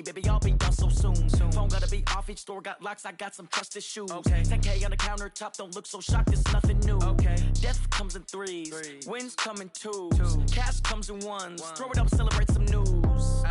me, baby, I'll be done so soon. Phone gotta be off, each store got locks, I got some trusted shoes. 10K on the countertop, don't look so shocked, it's nothing new. Death comes in threes, wins come in twos, cash comes in ones. Throw it up, celebrate some news.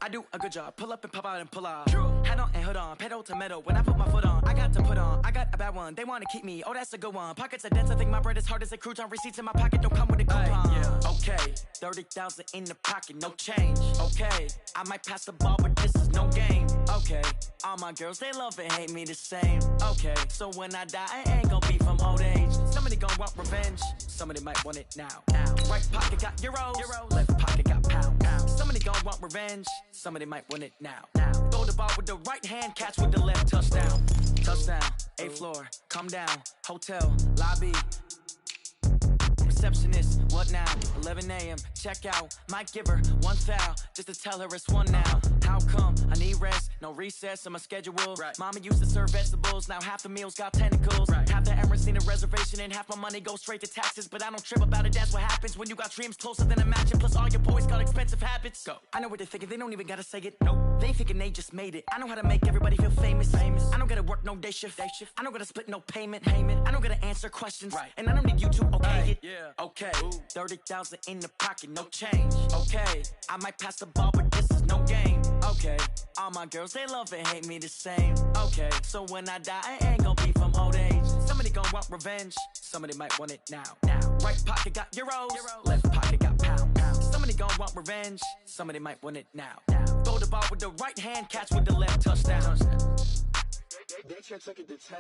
I do a good job, pull up and pop out and pull out. Hat on and hood on, pedal to metal. When I put my foot on, I got to put on. I got a bad one, they wanna keep me, oh that's a good one. Pockets are dense, I think my bread is hard as a crouton. Receipts in my pocket don't come with a coupon. Okay, 30,000 in the pocket, no change. Okay, I might pass the ball, but this is no game. Okay, all my girls, they love and hate me the same. Okay, so when I die, I ain't gon' be from old age. Somebody gon' want revenge, somebody might want it now. Right pocket got euros, left pocket got pound. Somebody gon' want revenge, somebody might want it now. Throw the ball with the right hand, catch with the left, touchdown. Touchdown, 8th floor, come down, hotel, lobby. Receptionist, what now? 11 a.m., check out. Might give her one foul, just to tell her it's one now. How come? I need rest, no recess in my schedule. Mama used to serve vegetables, now half the meals got tentacles. Half the Emirates need a reservation and half my money goes straight to taxes. But I don't trip about it, that's what happens when you got dreams closer than a match. And plus all your boys got expensive habits. Go. I know what they're thinking, they don't even gotta say it. Nope. They ain't thinking they just made it. I know how to make everybody feel famous. I don't gotta work no day shift. I don't gotta split no payment. I don't gotta answer questions. And I don't need you to okay it. Okay, 30,000 in the pocket, no change. Okay, I might pass the ball, but this is no game. Okay, all my girls, they love and hate me the same. Okay, so when I die, I ain't gon' be from old age. Somebody gon' want revenge, somebody might want it now. Right pocket got euros, left pocket got pound. Somebody gon' want revenge, somebody might want it now. Throw the ball with the right hand, catch with the left, touchdown. They took it to 10.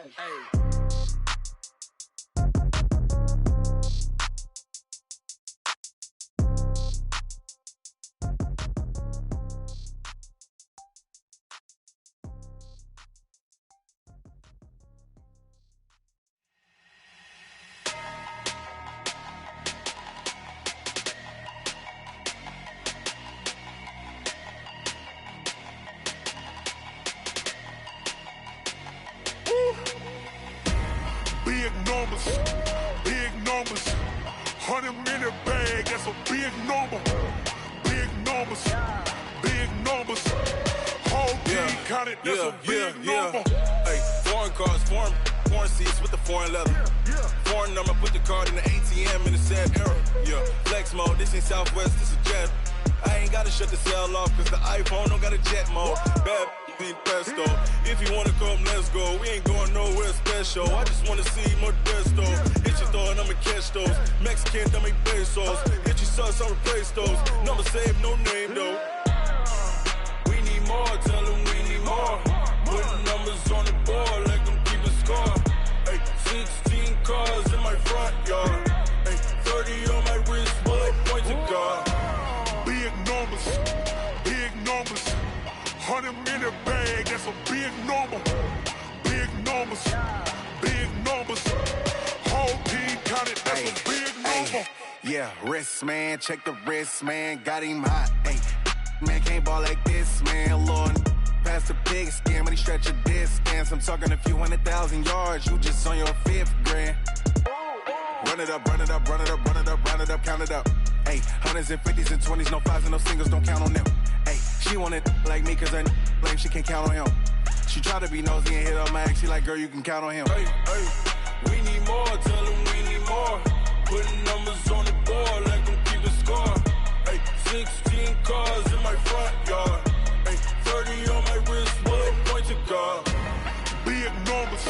Big numbers, 100-minute bag, that's a big number. Big numbers, whole team counted, that's a big number. Hey, foreign cars, foreign seats with the foreign leather. Foreign number, put the card in the ATM in the sad era. Flex mode, this ain't Southwest, this is Jet. I ain't gotta shut the cell off, cause the iPhone don't got a jet mode. Bad ain't pesto. If you wanna come, let's go. We ain't going nowhere special. I just wanna see more Desto. Hit your thought, I'ma catch those. Mexican, dummy pesos. Hit your sus, I'll replace those. Number saved, no name though. We need more, tell them we need more. Putting numbers on the board, like them keep a score. Hey, 16 cars in my front yard. Hey, 30 on my wrist, bullet point to God. Big numbers, 100-minute bag, that's a big number. Big numbers, whole team counted, that's a big number. Yeah, wrist man, check the wrist man, got him hot. Hey, man can't ball like this, man. Lord, past the pig skin, but he stretch a distance. I'm talking a few 100,000 yards, you just on your 5th grand. Run it up, count it up. Hey, hundreds and 50s and 20s, no 5s and no singles, don't count on them. Hey, she want it like me, cause her lame, she can't count on him. She try to be nosy and hit up my ex, she like, girl, you can count on him. Hey, we need more, tell them we need more. Putting numbers on the board, like them keep a score. Hey, 16 cars in my front yard. Hey, 30 on my wrist, bullet point to God. Big numbers,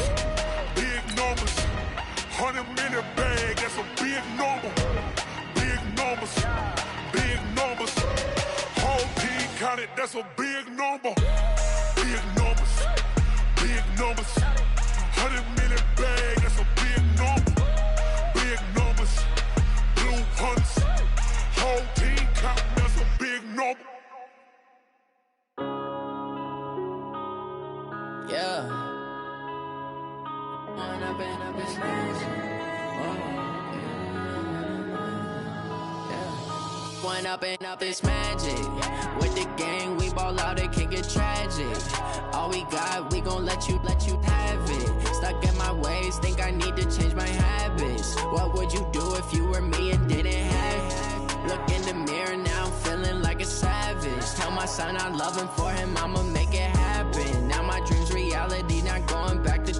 100-minute bag, that's a big number. Big numbers, whole team counted, that's a big number. Big numbers, 100-minute bag, that's a big number. Big numbers, blue hunts, whole team counting, that's a big number. Yeah. One up and up is magic. With the gang, we ball out, it can get tragic. All we got, we gon' let you have it. Stuck in my ways, think I need to change my habits. What would you do if you were me and didn't have? Look in the mirror now, I'm feeling like a savage. Tell my son I love him, for him I'ma make it happen. Now my dream's reality, not going back to.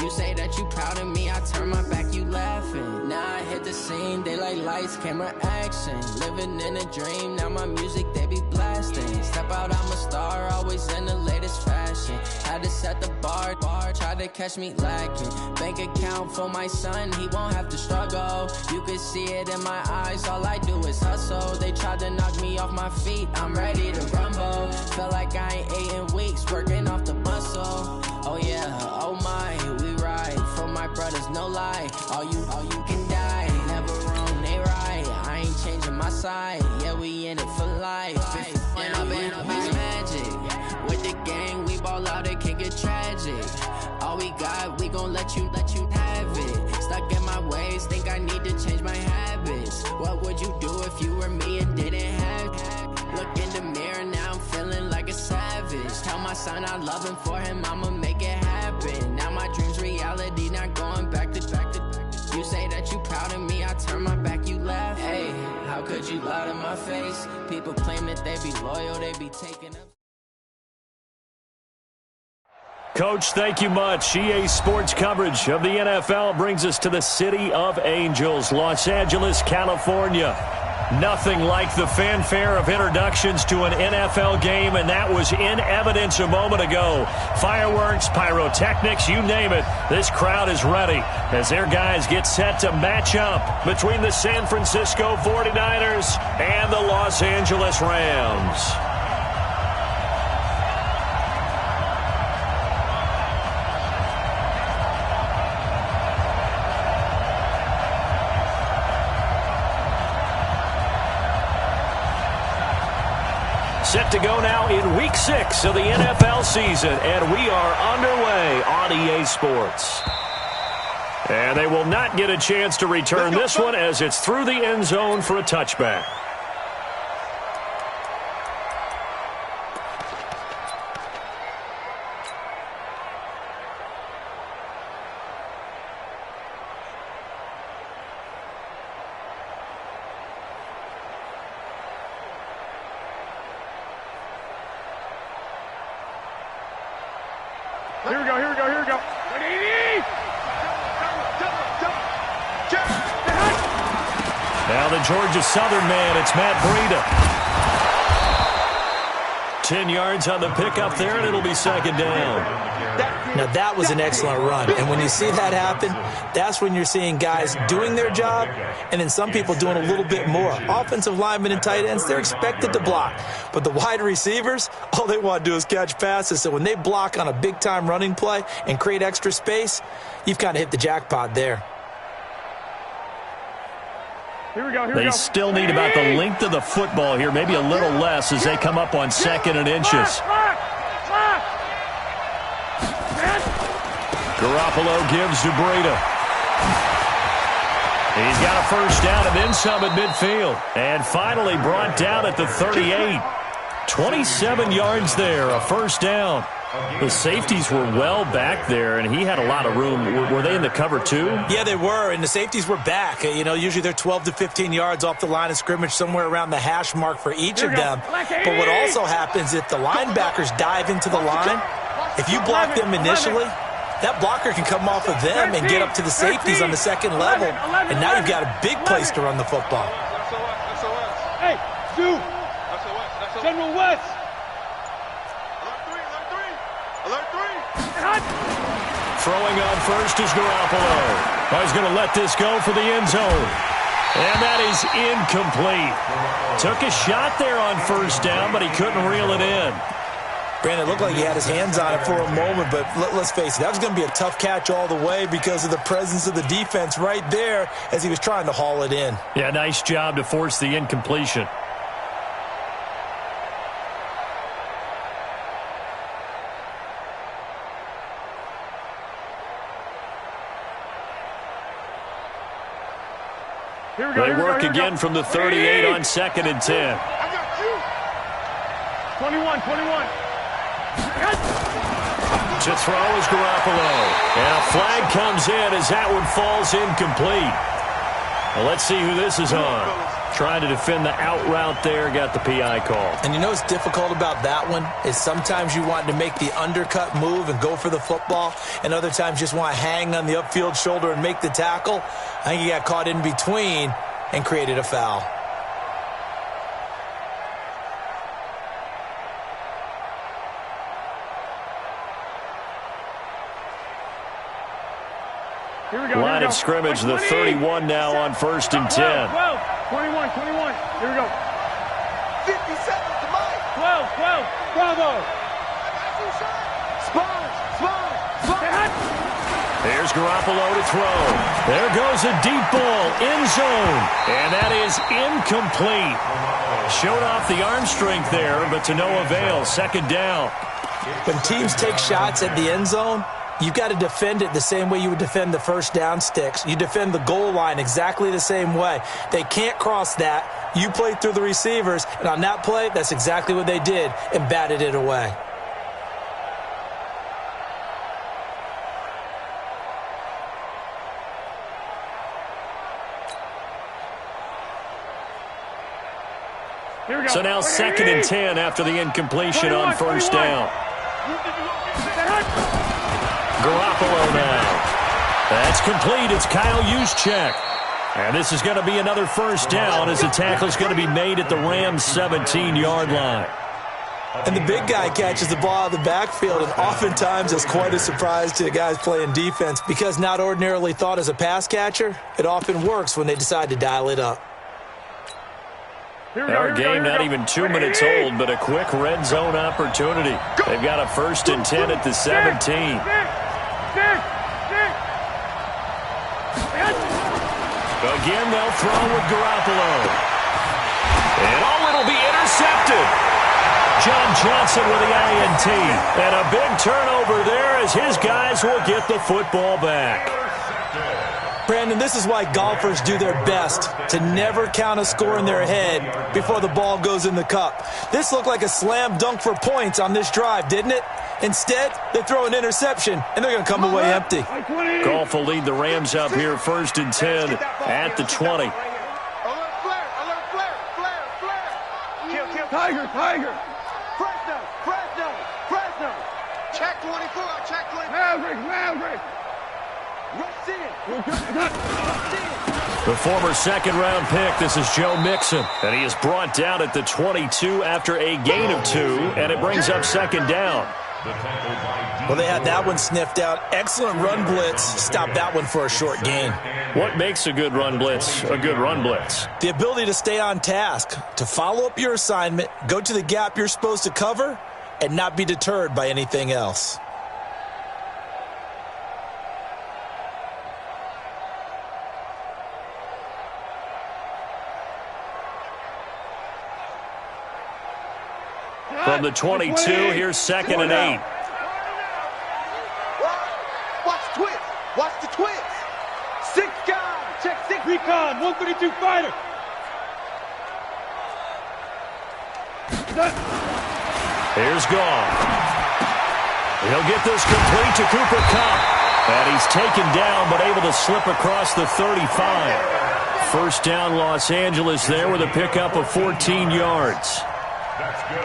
You say that you proud of me, I turn my back, you laughing. Now I hit the scene, they like lights, camera, action. Living in a dream, now my music, they be blasting. Step out, I'm a star, always in the latest fashion. Had to set the bar, try to catch me lacking. Bank account for my son, he won't have to struggle. You can see it in my eyes, all I do is hustle. They tried to knock me off my feet, I'm ready to rumble. Feel like I ain't ate in weeks, working off the muscle. Oh yeah, oh my, we ride for my brothers, no lie. All you can die, never wrong, they right. I ain't changing my side, yeah, we in it for life. And I've been magic with the gang, we ball out, it can get tragic. All we got, we gon' let you have it. Stuck in my ways, think I need to change my habits. What would you do if you were me and didn't have it? Look in the mirror, now I'm feeling like a savage. Tell my son I love him, for him I'ma make it happen. Now my dream's reality, not going back to. You say that you proud of me, I turn my back, you laugh. Hey, how could you lie to my face? People claim that they be loyal, they be taking up. Coach, thank you much. EA Sports coverage of the NFL brings us to the City of Angels, Los Angeles, California. Nothing like the fanfare of introductions to an NFL game, and that was in evidence a moment ago. Fireworks, pyrotechnics, you name it. This crowd is ready as their guys get set to match up between the San Francisco 49ers and the Los Angeles Rams. Set to go now in Week 6 of the NFL season, and we are underway on EA Sports. And they will not get a chance to return this one as it's through the end zone for a touchback. Here we go. Now the Georgia Southern man, it's Matt Breida. 10 yards on the pickup there, and it'll be second down. Now that was an excellent run, and when you see that happen, that's when you're seeing guys doing their job and then some people doing a little bit more. Offensive linemen and tight ends, they're expected to block, but the wide receivers, all they want to do is catch passes. So when they block on a big-time running play and create extra space, you've kind of hit the jackpot there. They still need about the length of the football here, maybe a little less as they come up on second and inches. Garoppolo gives to Breida. He's got a first down and then some at midfield. And finally brought down at the 38. 27 yards there, a first down. The safeties were well back there, and he had a lot of room. Were they in the cover too? Yeah, they were, and the safeties were back. You know, usually they're 12 to 15 yards off the line of scrimmage, somewhere around the hash mark for each of them. But what also happens, if the linebackers dive into the line, if you block them initially, that blocker can come off of them and get up to the safeties on the second level, and now you've got a big place to run the football. Hey, Stu! General West! Alert 3! Throwing on first is Garoppolo. He's going to let this go for the end zone. And that is incomplete. Took a shot there on first down, but he couldn't reel it in. Brandon, it looked like he had his hands on it for a moment, but let's face it, that was going to be a tough catch all the way because of the presence of the defense right there as he was trying to haul it in. Yeah, nice job to force the incompletion. They work again from the 38 on second and 10. I got you. 21. To throw is Garoppolo. And a flag comes in as that one falls incomplete. Well, let's see who this is on. Trying to defend the out route there, got the PI call. And you know what's difficult about that one is sometimes you want to make the undercut move and go for the football, and other times just want to hang on the upfield shoulder and make the tackle. I think he got caught in between and created a foul. Line of scrimmage, the 31 now on 1st and 10. 12, 21. Here we go. 50 seconds to Mike. 12. Bravo. Spot. There's Garoppolo to throw. There goes a deep ball, end zone. And that is incomplete. Showed off the arm strength there, but to no avail. 2nd down. When teams take shots at the end zone, you've got to defend it the same way you would defend the first down sticks. You defend the goal line exactly the same way. They can't cross that. You play through the receivers, and on that play, that's exactly what they did and batted it away. So now 2nd and 10 after the incompletion on 1st down. Garoppolo now. That's complete. It's Kyle Juszczyk. And this is going to be another 1st down as the tackle is going to be made at the Rams' 17-yard line. And the big guy catches the ball out of the backfield, and oftentimes it's quite a surprise to the guys playing defense because not ordinarily thought as a pass catcher, it often works when they decide to dial it up. Our game not even 2 minutes old, but a quick red zone opportunity. They've got a 1st and 10 at the 17. Again, they'll throw with Garoppolo. And it'll be intercepted. John Johnson with the INT. And a big turnover there as his guys will get the football back. Brandon, this is why golfers do their best to never count a score in their head before the ball goes in the cup. This looked like a slam dunk for points on this drive, didn't it? Instead, they throw an interception, and they're going to come away empty. Golf will lead the Rams up here 1st and 10 at the 20. Alert flare. Tiger. Fresno. Check 24. Maverick. The former 2nd-round pick, this is Joe Mixon. And he is brought down at the 22 after a gain of 2, and it brings up 2nd down. Well, they had that one sniffed out. Excellent run blitz. Stop that one for a short gain. What makes a good run blitz a good run blitz? The ability to stay on task, to follow up your assignment, go to the gap you're supposed to cover, and not be deterred by anything else. From the 22, here's 2nd and 8. Watch the twist. 6 guys. Check 6. Recon. 132 fighter. Here's Goff. He'll get this complete to Cooper Kupp. And he's taken down but able to slip across the 35. 1st down Los Angeles there with a pickup of 14 yards.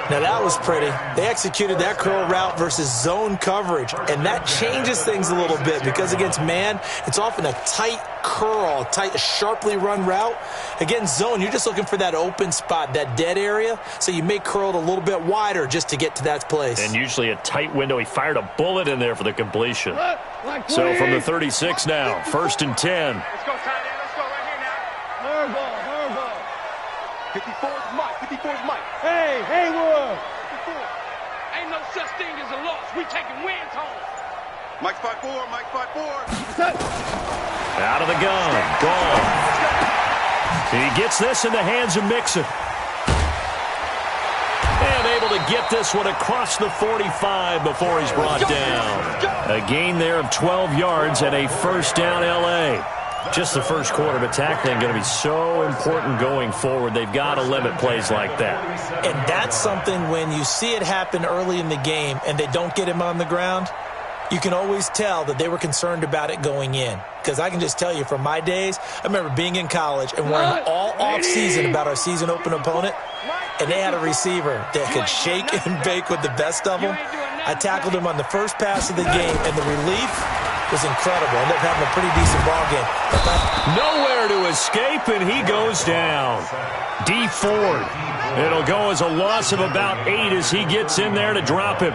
Now that was pretty. They executed that curl route versus zone coverage, and that changes things a little bit because against man, it's often a tight curl, tight, sharply run route. Against zone, you're just looking for that open spot, that dead area, so you may curl it a little bit wider just to get to that place. And usually a tight window. He fired a bullet in there for the completion. So from the 36 now, 1st and 10. Let's go, tight end. Let's go right here now. Hard ball. 54's Mike. Hey, Haywood. 54. Ain't no such thing as a loss. We taking wins home. Mike's 5'4", Mike's 5'4". Out of the gun. Gone. He gets this in the hands of Mixon. And able to get this one across the 45 before he's brought down. A gain there of 12 yards and a 1st down L.A. Just the first quarter, but tackling going to be so important going forward. They've got to limit plays like that. And that's something when you see it happen early in the game and they don't get him on the ground, you can always tell that they were concerned about it going in. Because I can just tell you from my days, I remember being in college and worrying all off-season about our season open opponent, and they had a receiver that could shake and bake with the best of them. I tackled him on the first pass of the game, and the relief was incredible. I ended up having a pretty decent ball game. Nowhere to escape, and he goes down. D Ford. It'll go as a loss of about 8 as he gets in there to drop him.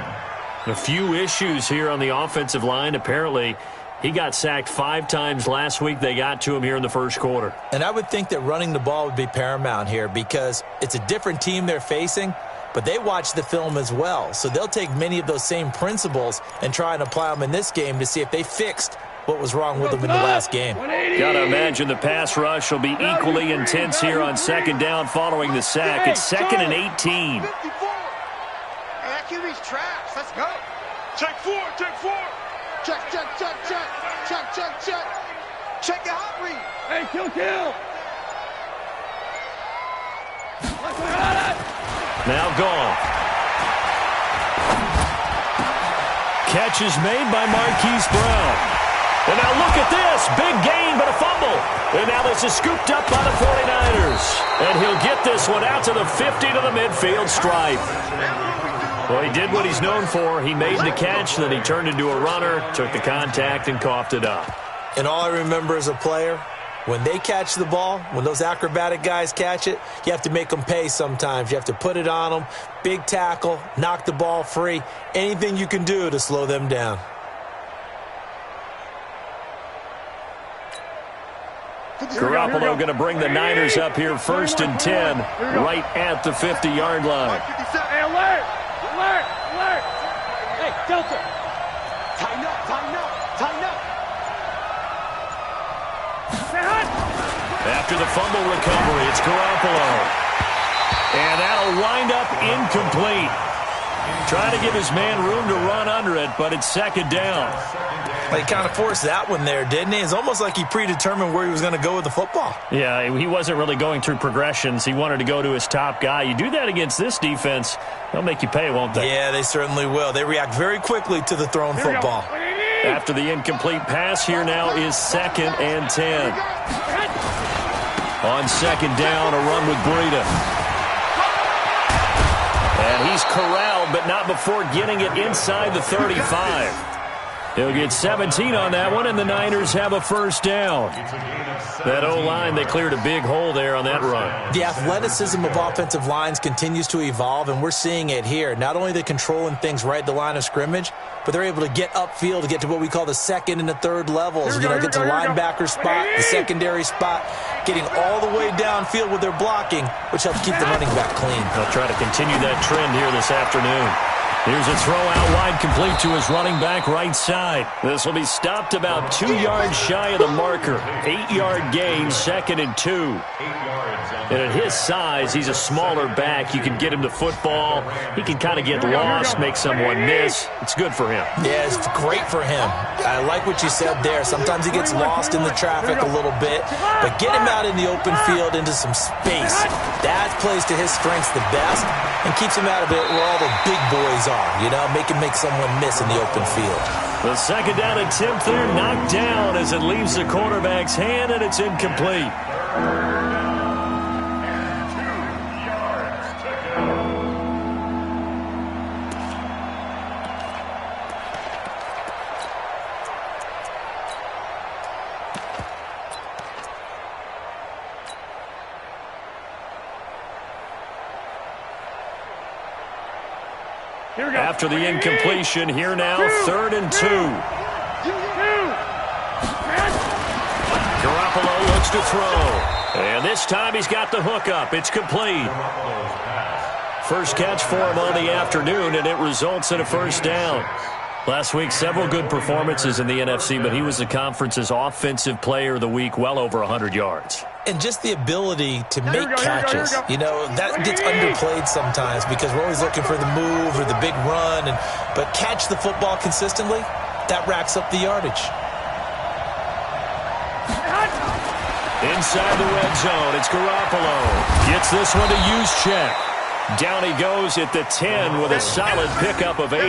A few issues here on the offensive line. Apparently, he got sacked 5 times last week. They got to him here in the first quarter. And I would think that running the ball would be paramount here because it's a different team they're facing, but they watch the film as well. So they'll take many of those same principles and try and apply them in this game to see if they fixed what was wrong with them in the last game. Gotta imagine the pass rush will be equally intense here on second down following the sack. It's 2nd and 18. That QB's trash. Let's go. Check 4. Check. Check the hot read. Hey, kill. Now gone. Catch is made by Marquise Brown. And now look at this. Big gain, but a fumble. And now this is scooped up by the 49ers. And he'll get this one out to the 50 to the midfield stripe. Well, he did what he's known for. He made the catch, then he turned into a runner, took the contact, and coughed it up. And all I remember as a player, when they catch the ball, when those acrobatic guys catch it, you have to make them pay sometimes. You have to put it on them, big tackle, knock the ball free, anything you can do to slow them down. Garoppolo going to bring the Niners up here 1st and 10, right at the 50-yard line. Hey, alert! Hey, Delta! Tighten up! After the fumble recovery, it's Garoppolo. And that'll wind up incomplete. Trying to give his man room to run under it, but it's 2nd down. Well, he kind of forced that one there, didn't he? It's almost like he predetermined where he was going to go with the football. Yeah, he wasn't really going through progressions. He wanted to go to his top guy. You do that against this defense, they'll make you pay, won't they? Yeah, they certainly will. They react very quickly to the thrown football. After the incomplete pass, here now is 2nd and 10. On 2nd down, a run with Breida. And he's corralled, but not before getting it inside the 35. He'll get 17 on that one, and the Niners have a 1st down. That O-line, they cleared a big hole there on that run. The athleticism of offensive lines continues to evolve, and we're seeing it here. Not only are they controlling things right at the line of scrimmage, but they're able to get upfield to get to what we call the 2nd and the 3rd levels. Get to the linebacker spot, the secondary spot, getting all the way downfield with their blocking, which helps keep the running back clean. They'll try to continue that trend here this afternoon. Here's a throw out wide, complete to his running back right side. This will be stopped about 2 yards shy of the marker. 8-yard gain, 2nd and 2. And at his size, he's a smaller back. You can get him the football. He can kind of get lost, make someone miss. It's good for him. Yeah, it's great for him. I like what you said there. Sometimes he gets lost in the traffic a little bit, but get him out in the open field into some space. That plays to his strengths the best and keeps him out of it where all the big boys are, make him make someone miss in the open field. The 2nd down attempt there knocked down as it leaves the quarterback's hand, and it's incomplete. After the incompletion, here now, 3rd and 2. Garoppolo looks to throw. And this time he's got the hook up. It's complete. First catch for him on the afternoon, and it results in a 1st down. Last week, several good performances in the NFC, but he was the conference's offensive player of the week, well over 100 yards. And just the ability to make catches. That gets underplayed sometimes because we're always looking for the move or the big run. But catch the football consistently, that racks up the yardage. Inside the red zone, it's Garoppolo. Gets this one to Juszczyk. Down he goes at the 10 with a solid pickup of 8.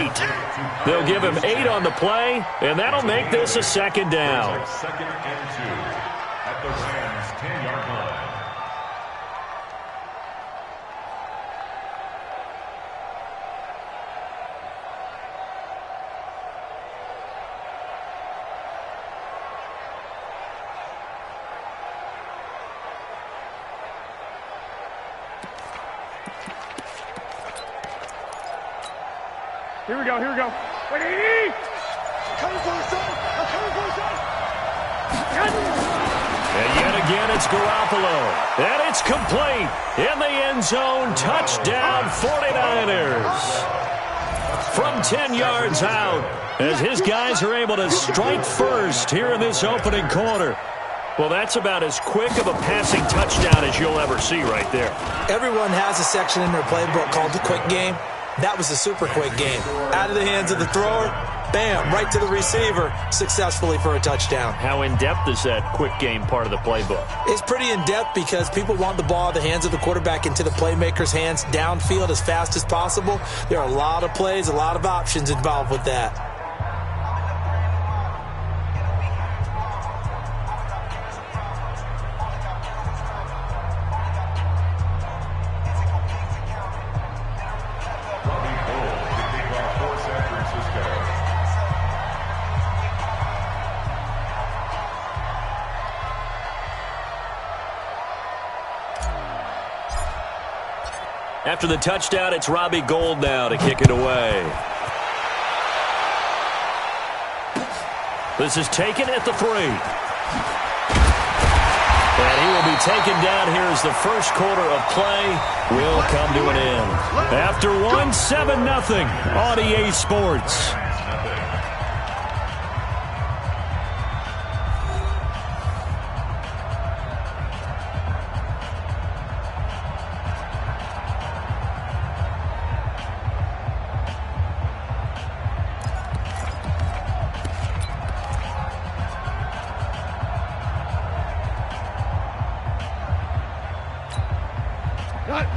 They'll give him 8 on the play, and that'll make this a second down. Second and 2 at the Rams' 10-yard line. Here we go, here we go. Ready? Coming for the son. I'm coming for the son. And yet again, it's Garoppolo. And it's complete. In the end zone, touchdown 49ers. From 10 yards out, as his guys are able to strike first here in this opening quarter. Well, that's about as quick of a passing touchdown as you'll ever see right there. Everyone has a section in their playbook called the quick game. That was a super quick game. Out of the hands of the thrower, bam, right to the receiver, successfully for a touchdown. How in-depth is that quick game part of the playbook? It's pretty in-depth because people want the ball in the hands of the quarterback into the playmaker's hands downfield as fast as possible. There are a lot of plays, a lot of options involved with that. After the touchdown, it's Robbie Gould now to kick it away. This is taken at the 3. And he will be taken down here as the first quarter of play will come to an end. After 1, 7-0 on EA Sports.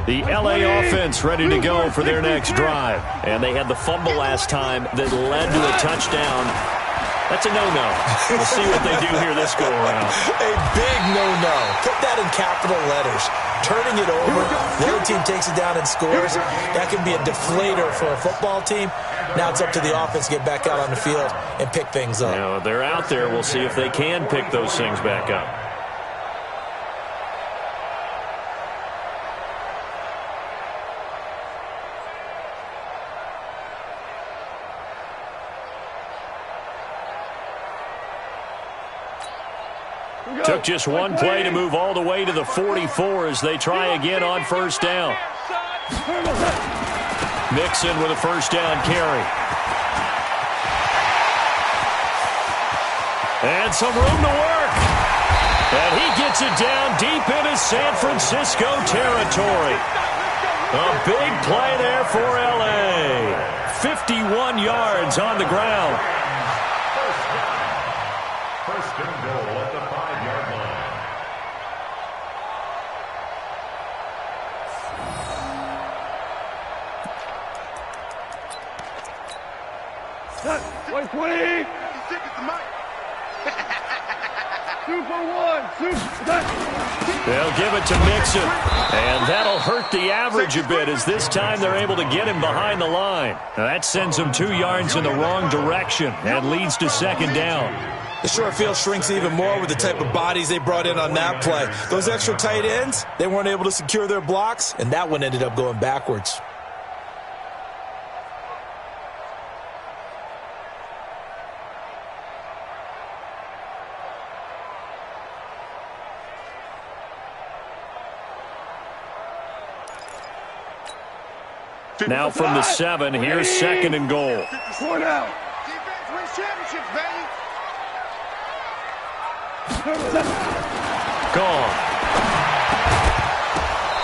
The LA offense ready to go for their next drive. And they had the fumble last time that led to a touchdown. That's a no-no. We'll see what they do here this go-around. A big no-no. Put that in capital letters. Turning it over, the other team takes it down and scores. That can be a deflator for a football team. Now it's up to the offense to get back out on the field and pick things up. Now, they're out there. We'll see if they can pick those things back up. Took just one play to move all the way to the 44 as they try again on first down. Mixon with a first down carry. And some room to work. And he gets it down deep into San Francisco territory. A big play there for LA. 51 yards on the ground. First and goal at the 5-yard line. Set. 120. 2 for 1. They'll give it to Mixon. And that'll hurt the average a bit as this time they're able to get him behind the line. Now that sends him 2 yards in the wrong direction and leads to second down. The short field shrinks even more with the type of bodies they brought in on that play. Those extra tight ends, they weren't able to secure their blocks, and that one ended up going backwards. Now from the 7, here's second and goal. Point out. Defense wins championships, baby. Gone.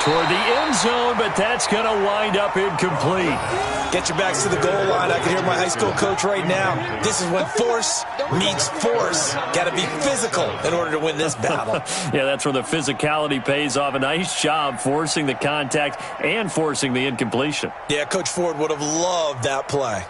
toward the end zone, but that's going to wind up incomplete. Get your backs to the goal line. I can hear my high school coach right now. This is when force meets force. Got to be physical in order to win this battle. Yeah, that's where the physicality pays off. A nice job forcing the contact and forcing the incompletion. Yeah, Coach Ford would have loved that play.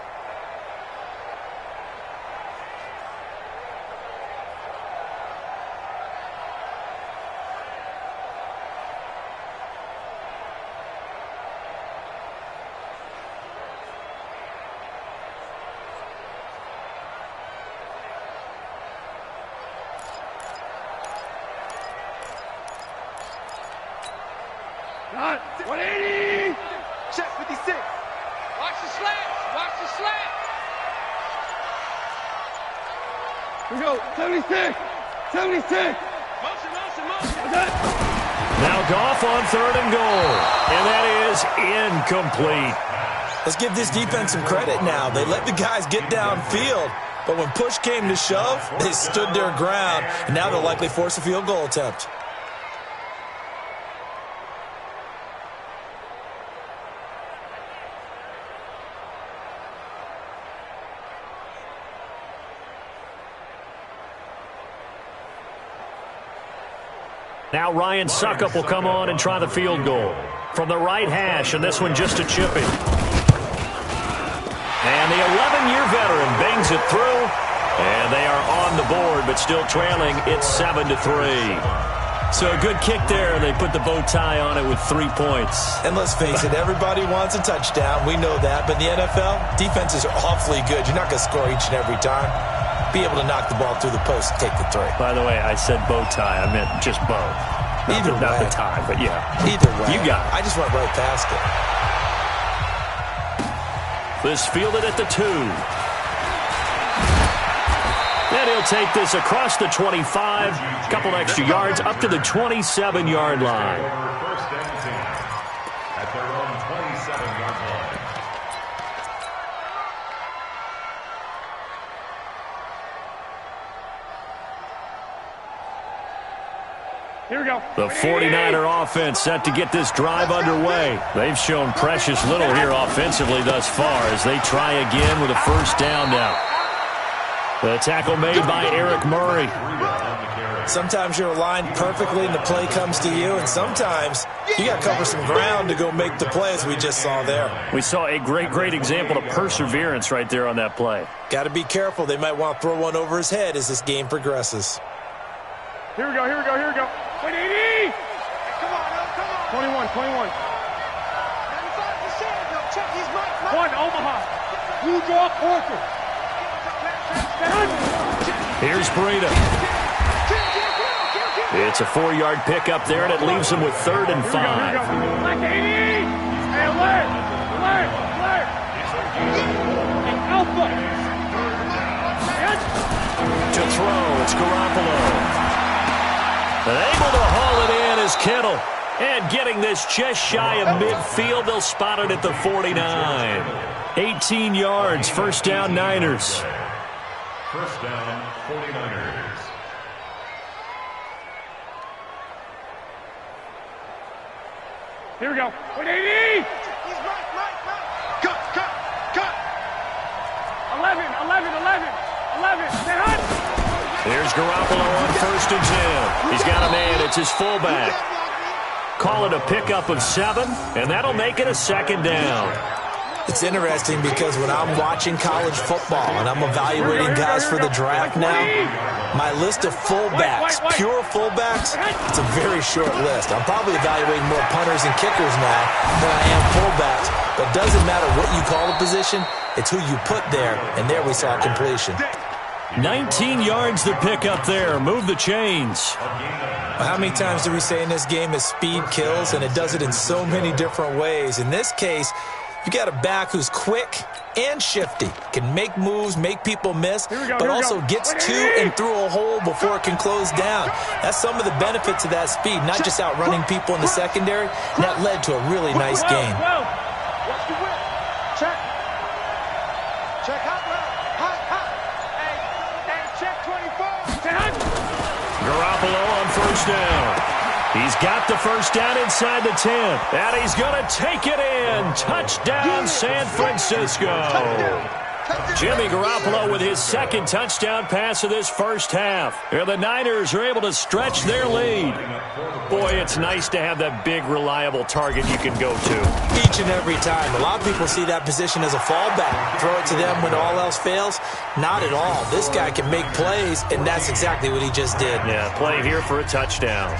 Got 180. Check 56. Watch the slant. Watch the slant. Here we go. 76. 76. Motion. Now Goff on 3rd and goal. And that is incomplete. Let's give this defense some credit now. They let the guys get downfield. But when push came to shove, they stood their ground. And now they'll likely force a field goal attempt. Now Ryan Suckup will come on and try the field goal. From the right hash, and this one just a chipping. And the 11-year veteran bangs it through. And they are on the board, but still trailing. It's 7-3. So a good kick there. They put the bow tie on it with 3 points. And let's face it, everybody wants a touchdown. We know that. But in the NFL, defenses are awfully good. You're not going to score each and every time. Be able to knock the ball through the post and take the 3. By the way, I said bow tie. I meant just bow. Not the tie, but yeah. Either way. You got it. I just went right past it. This fielded at the 2. And he'll take this across the 25. Couple extra yards up to the 27-yard line. First and 10 at their own 27-yard line. Here we go. The 49er offense set to get this drive underway. They've shown precious little here offensively thus far as they try again with a first down now. The tackle made by Eric Murray. Sometimes you're aligned perfectly and the play comes to you, and sometimes you got to cover some ground to go make the play, as we just saw there. We saw a great example of perseverance right there on that play. Got to be careful. They might want to throw one over his head as this game progresses. Here we go. 180. Come on. 21. One, Omaha. Blue draw, Orchard. Here's Breida. It's a 4-yard pickup there, and it leaves him with 3rd and 5. Like 80. Hey, alert. Alpha. To throw, it's Garoppolo. And able to haul it in is Kittle. And getting this just shy of midfield, they'll spot it at the 49. 18 yards, first down Niners. First down, 49ers. Here we go. 180. He's right. Cut. 11. Stay hot. There's Garoppolo on 1st and 10. He's got a man. It's his fullback. Call it a pickup of 7, and that'll make it a 2nd down. It's interesting because when I'm watching college football and I'm evaluating guys for the draft now, my list of fullbacks, pure fullbacks, it's a very short list. I'm probably evaluating more punters and kickers now than I am fullbacks, but it doesn't matter what you call a position, it's who you put there, and there we saw completion. 19 yards to pick up there. Move the chains. How many times do we say in this game is speed kills, and it does it in so many different ways. In this case, you got a back who's quick and shifty, can make moves, make people miss, but also gets to and through a hole before it can close down. That's some of the benefits of that speed, not just outrunning people in the secondary, and that led to a really nice game. Watch the whip. Check hot. Hey, check 24. Garoppolo on 1st down. He's got the first down inside the 10. And he's going to take it in. Touchdown, San Francisco. Jimmy Garoppolo with his second touchdown pass of this first half. And the Niners are able to stretch their lead. Boy, it's nice to have that big, reliable target you can go to. Each and every time. A lot of people see that position as a fallback. Throw it to them when all else fails. Not at all. This guy can make plays, and that's exactly what he just did. Yeah, play here for a touchdown.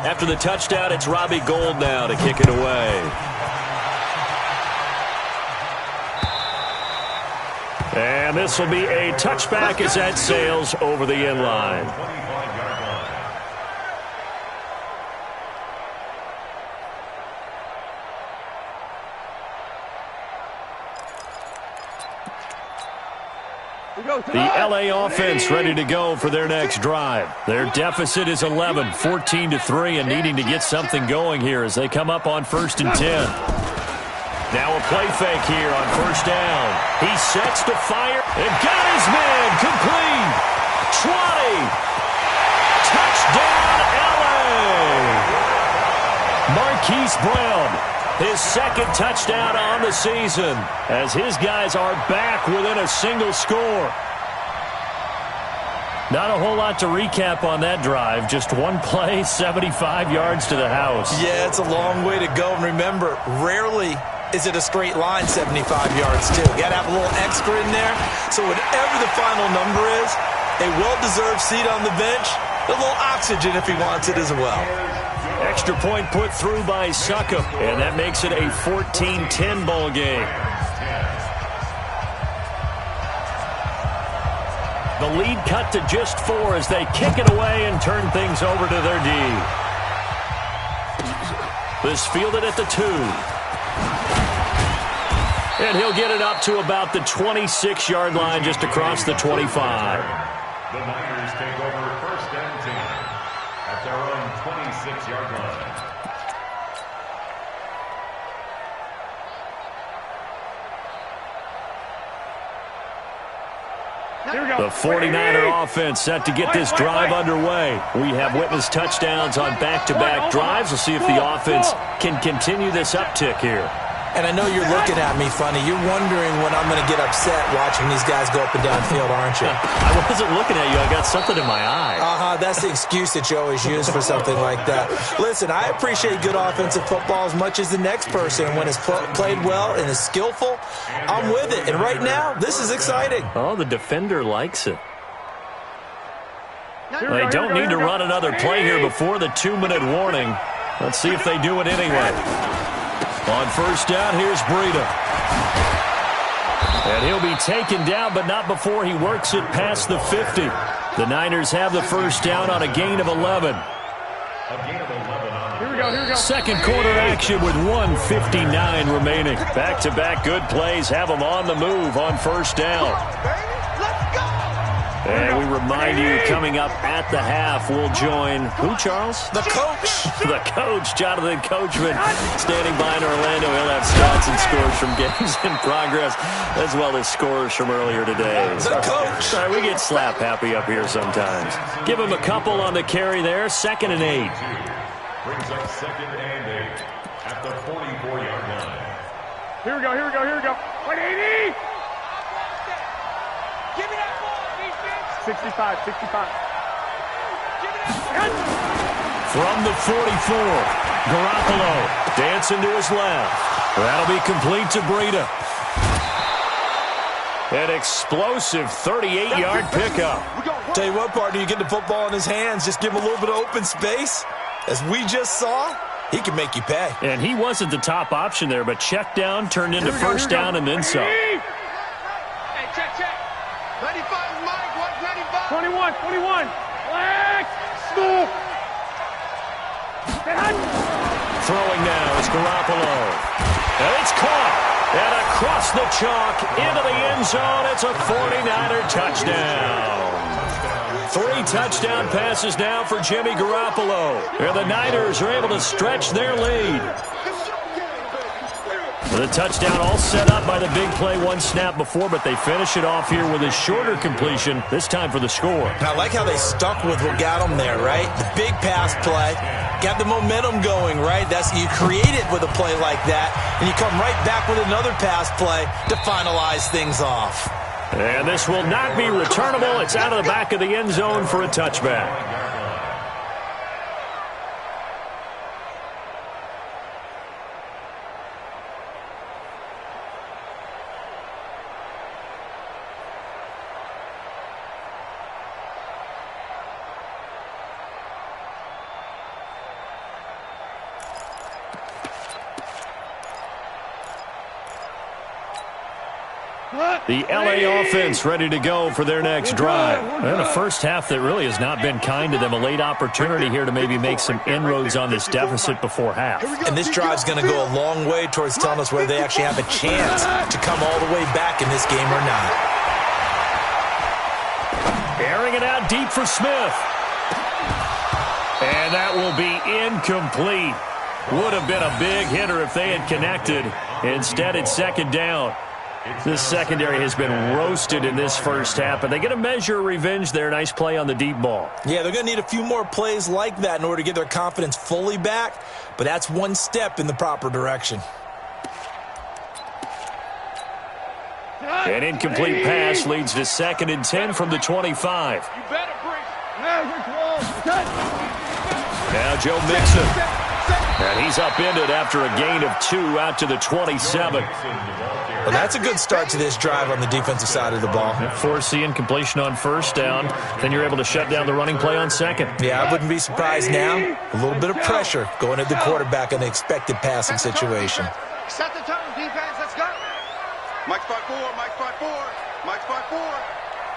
After the touchdown, it's Robbie Gould now to kick it away. And this will be a touchback as that sails over the end line. The L.A. offense ready to go for their next drive. Their deficit is 11, 14-3, and needing to get something going here as they come up on 1st and 10. Now a play fake here on first down. He sets to fire and got his man complete. 20. Touchdown, L.A. Marquise Brown. His second touchdown on the season as his guys are back within a single score. Not a whole lot to recap on that drive. Just one play, 75 yards to the house. Yeah, it's a long way to go. And remember, rarely is it a straight line 75 yards, too. You got to have a little extra in there. So whatever the final number is, a well-deserved seat on the bench, a little oxygen if he wants it as well. Extra point put through by Succop, and that makes it a 14-10 ball game. The lead cut to just 4 as they kick it away and turn things over to their D. This fielded at the 2. And he'll get it up to about the 26-yard line just across the 25. The Niners take over 1st and 10 at their own 26-yard line. The 49er offense set to get this drive underway. We have witnessed touchdowns on back-to-back drives. We'll see if the offense can continue this uptick here. And I know you're looking at me funny. You're wondering when I'm going to get upset watching these guys go up and down field, aren't you? I wasn't looking at you. I got something in my eye. That's the excuse that you always use for something like that. Listen, I appreciate good offensive football as much as the next person. When it's played well and is skillful, I'm with it. And right now, this is exciting. Oh, the defender likes it. They don't need to run another play here before the 2-minute warning. Let's see if they do it anyway. On first down, here's Breida. And he'll be taken down, but not before he works it past the 50. The Niners have the first down on a gain of 11. Here we go. Second quarter action with 1:59 remaining. Back-to-back good plays have them on the move on first down. And we remind you, coming up at the half, we'll join who, Charles? The coach. The coach, Jonathan Coachman, standing by in Orlando. He'll have stats and scores from games in progress, as well as scores from earlier today. The coach. Sorry, we get slap happy up here sometimes. Give him a couple on the carry there. 2nd and 8. Brings up 2nd and 8 at the 44-yard line. Here we go. 180. Give me that ball. 65. From the 44, Garoppolo dancing to his left. That'll be complete to Breida. An explosive 38-yard pickup. Tell you what, partner, you get the football in his hands, just give him a little bit of open space. As we just saw, he can make you pay. And he wasn't the top option there, but check down turned into first down and then some. Hey, check. 95, Mike, 195. 21. Flex. School. Throwing now is Garoppolo. And it's caught. And across the chalk into the end zone. It's a 49er touchdown. 3 touchdown passes now for Jimmy Garoppolo. And the Niners are able to stretch their lead. The touchdown all set up by the big play one snap before, but they finish it off here with a shorter completion, this time for the score. And I like how they stuck with what got them there, right? The big pass play, got the momentum going, right? That's you create it with a play like that, and you come right back with another pass play to finalize things off. And this will not be returnable. It's out of the back of the end zone for a touchback. The LA offense ready to go for their next drive. And a first half that really has not been kind to them. A late opportunity here to maybe make some inroads on this deficit before half. And this drive's going to go a long way towards telling us whether they actually have a chance to come all the way back in this game or not. Airing it out deep for Smith. And that will be incomplete. Would have been a big hitter if they had connected. Instead, it's second down. This secondary has been roasted in this first half, but they get a measure of revenge there. Nice play on the deep ball. Yeah, they're going to need a few more plays like that in order to get their confidence fully back, but that's one step in the proper direction. An incomplete pass leads to 2nd and 10 from the 25. Now Joe Mixon. And he's upended after a gain of 2 out to the 27. Well, that's a good start to this drive on the defensive side of the ball. Force the incompletion on first down. Then you're able to shut down the running play on second. Yeah, I wouldn't be surprised now. A little bit of pressure going at the quarterback in an expected passing situation. Set the tone, defense. Let's go. Mike's 5-4. Mike's 5-4. Mike's 5-4.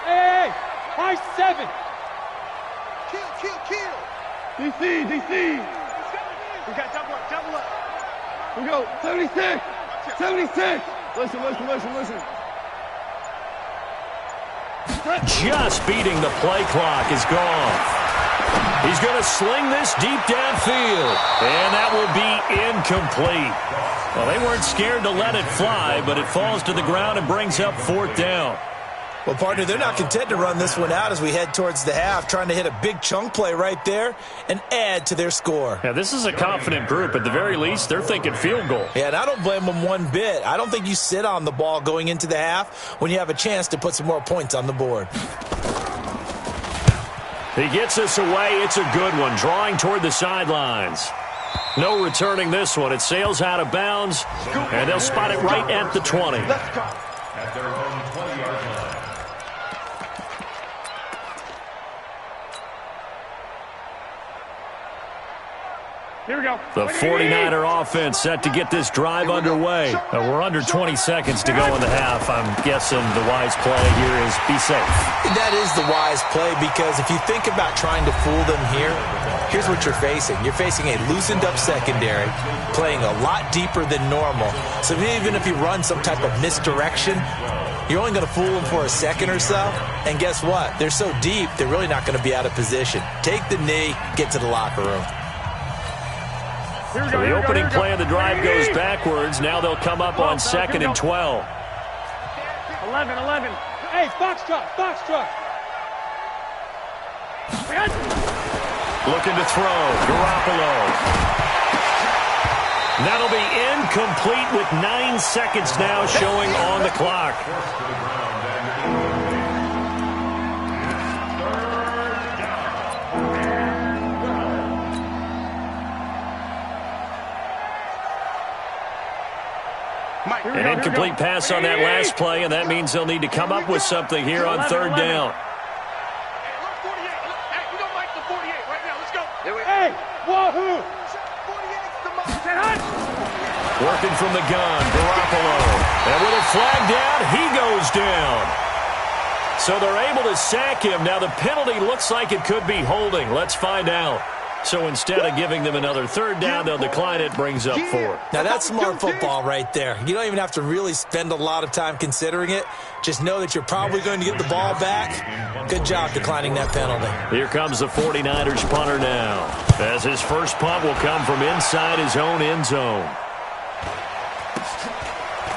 Hey, Mike's 7. Kill. DC. We got double up. We go, 76. Listen. Just beating the play clock is gone. He's going to sling this deep downfield. And that will be incomplete. Well, they weren't scared to let it fly, but it falls to the ground and brings up 4th down. Well, partner, they're not content to run this one out as we head towards the half, trying to hit a big chunk play right there and add to their score. Yeah, this is a confident group. At the very least, they're thinking field goal. Yeah, and I don't blame them one bit. I don't think you sit on the ball going into the half when you have a chance to put some more points on the board. He gets this away. It's a good one, drawing toward the sidelines. No returning this one. It sails out of bounds, and they'll spot it right at the 20. At their own 20-yard line. Here we go. The 49er offense set to get this drive underway. We're under 20 seconds to go in the half. I'm guessing the wise play here is be safe. That is the wise play, because if you think about trying to fool them here, here's what you're facing. You're facing a loosened up secondary, playing a lot deeper than normal. So even if you run some type of misdirection, you're only going to fool them for a second or so. And guess what? They're so deep, they're really not going to be out of position. Take the knee, get to the locker room. So the opening play of the drive goes backwards. Now they'll come up on 2nd and 12. 11. Hey, Foxtrot. Looking to throw. Garoppolo. That'll be incomplete with 9 seconds now showing on the clock. An incomplete pass on that last play, and that means they'll need to come up with something here on 3rd down. Hey, wahoo! Working from the gun, Garoppolo. And with a flag down, he goes down. So they're able to sack him. Now the penalty looks like it could be holding. Let's find out. So instead of giving them another third down, they'll decline it, brings up 4. Now, that's smart football right there. You don't even have to really spend a lot of time considering it. Just know that you're probably going to get the ball back. Good job declining that penalty. Here comes the 49ers punter now, as his first punt will come from inside his own end zone.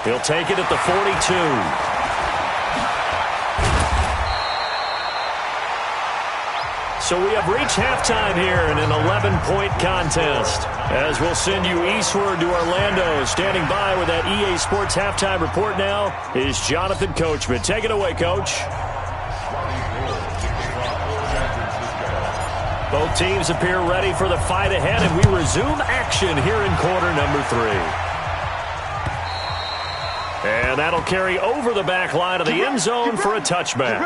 He'll take it at the 42. So we have reached halftime here in an 11-point contest. As we'll send you eastward to Orlando. Standing by with that EA Sports halftime report now is Jonathan Coachman. Take it away, Coach. Both teams appear ready for the fight ahead, and we resume action here in quarter number 3. And that'll carry over the back line of the end zone for a touchback.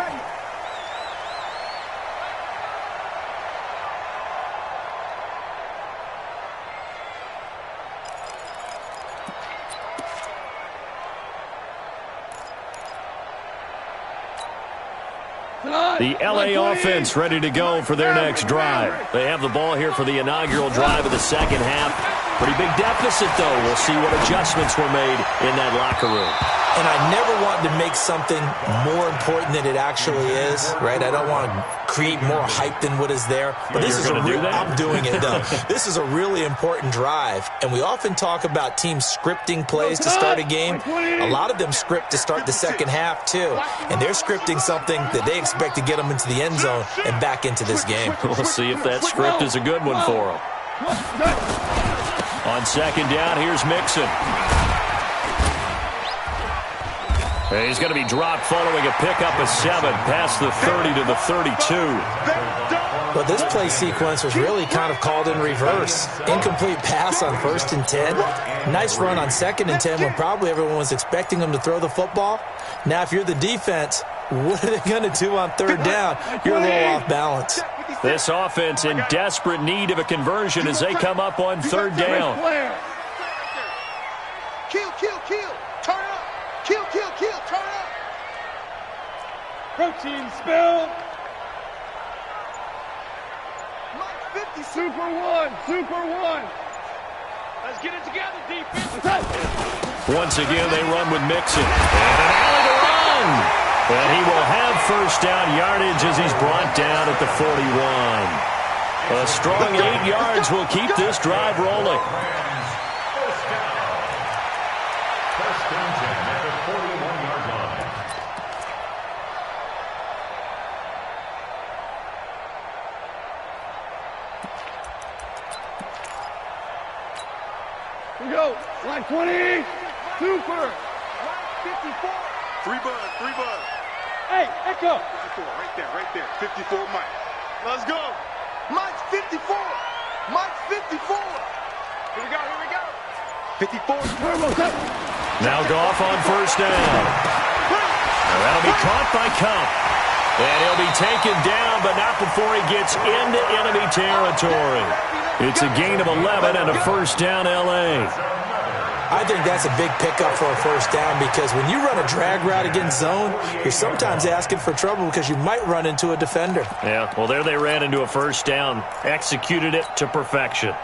The LA offense ready to go for their next drive. They have the ball here for the inaugural drive of the second half. Pretty big deficit, though. We'll see what adjustments were made in that locker room. And I never want to make something more important than it actually is, right? I don't want to create more hype than what is there. But this is I'm doing it, though. This is a really important drive. And we often talk about teams scripting plays to start a game. A lot of them script to start the second half, too. And they're scripting something that they expect to get them into the end zone and back into this game. We'll see if that script is a good one for them. On second down, here's Mixon. He's going to be dropped following a pickup of 7 past the 30 to the 32. But this play sequence was really kind of called in reverse. Incomplete pass on 1st and 10. Nice run on 2nd and 10 when probably everyone was expecting them to throw the football. Now, if you're the defense, what are they going to do on 3rd down? You're a little off balance. This offense in desperate need of a conversion as they come up on 3rd down. Kill, kill, kill. Turn up. Kill, kill, kill. Turn up. Protein spill. Mike 50. Super one. Super one. Let's get it together, defense. Once again, they run with Mixon. And an alley to run. And he will have 1st down yardage as he's brought down at the 41. A strong 8 yards will keep this drive rolling. First and 10 at the 41-yard line. Here we go. Line 20. Super. 54. 3 bud. Hey, Echo. 54, right there. 54, Mike. Let's go. Mike's 54. Mike's 54. Here we go. 54. Now Goff on 1st down. And that'll be caught by Kupp. And he'll be taken down, but not before he gets into enemy territory. It's a gain of 11 and a 1st down, L.A. I think that's a big pickup for a 1st down because when you run a drag route against zone, you're sometimes asking for trouble because you might run into a defender. Yeah, well, there they ran into a 1st down, executed it to perfection.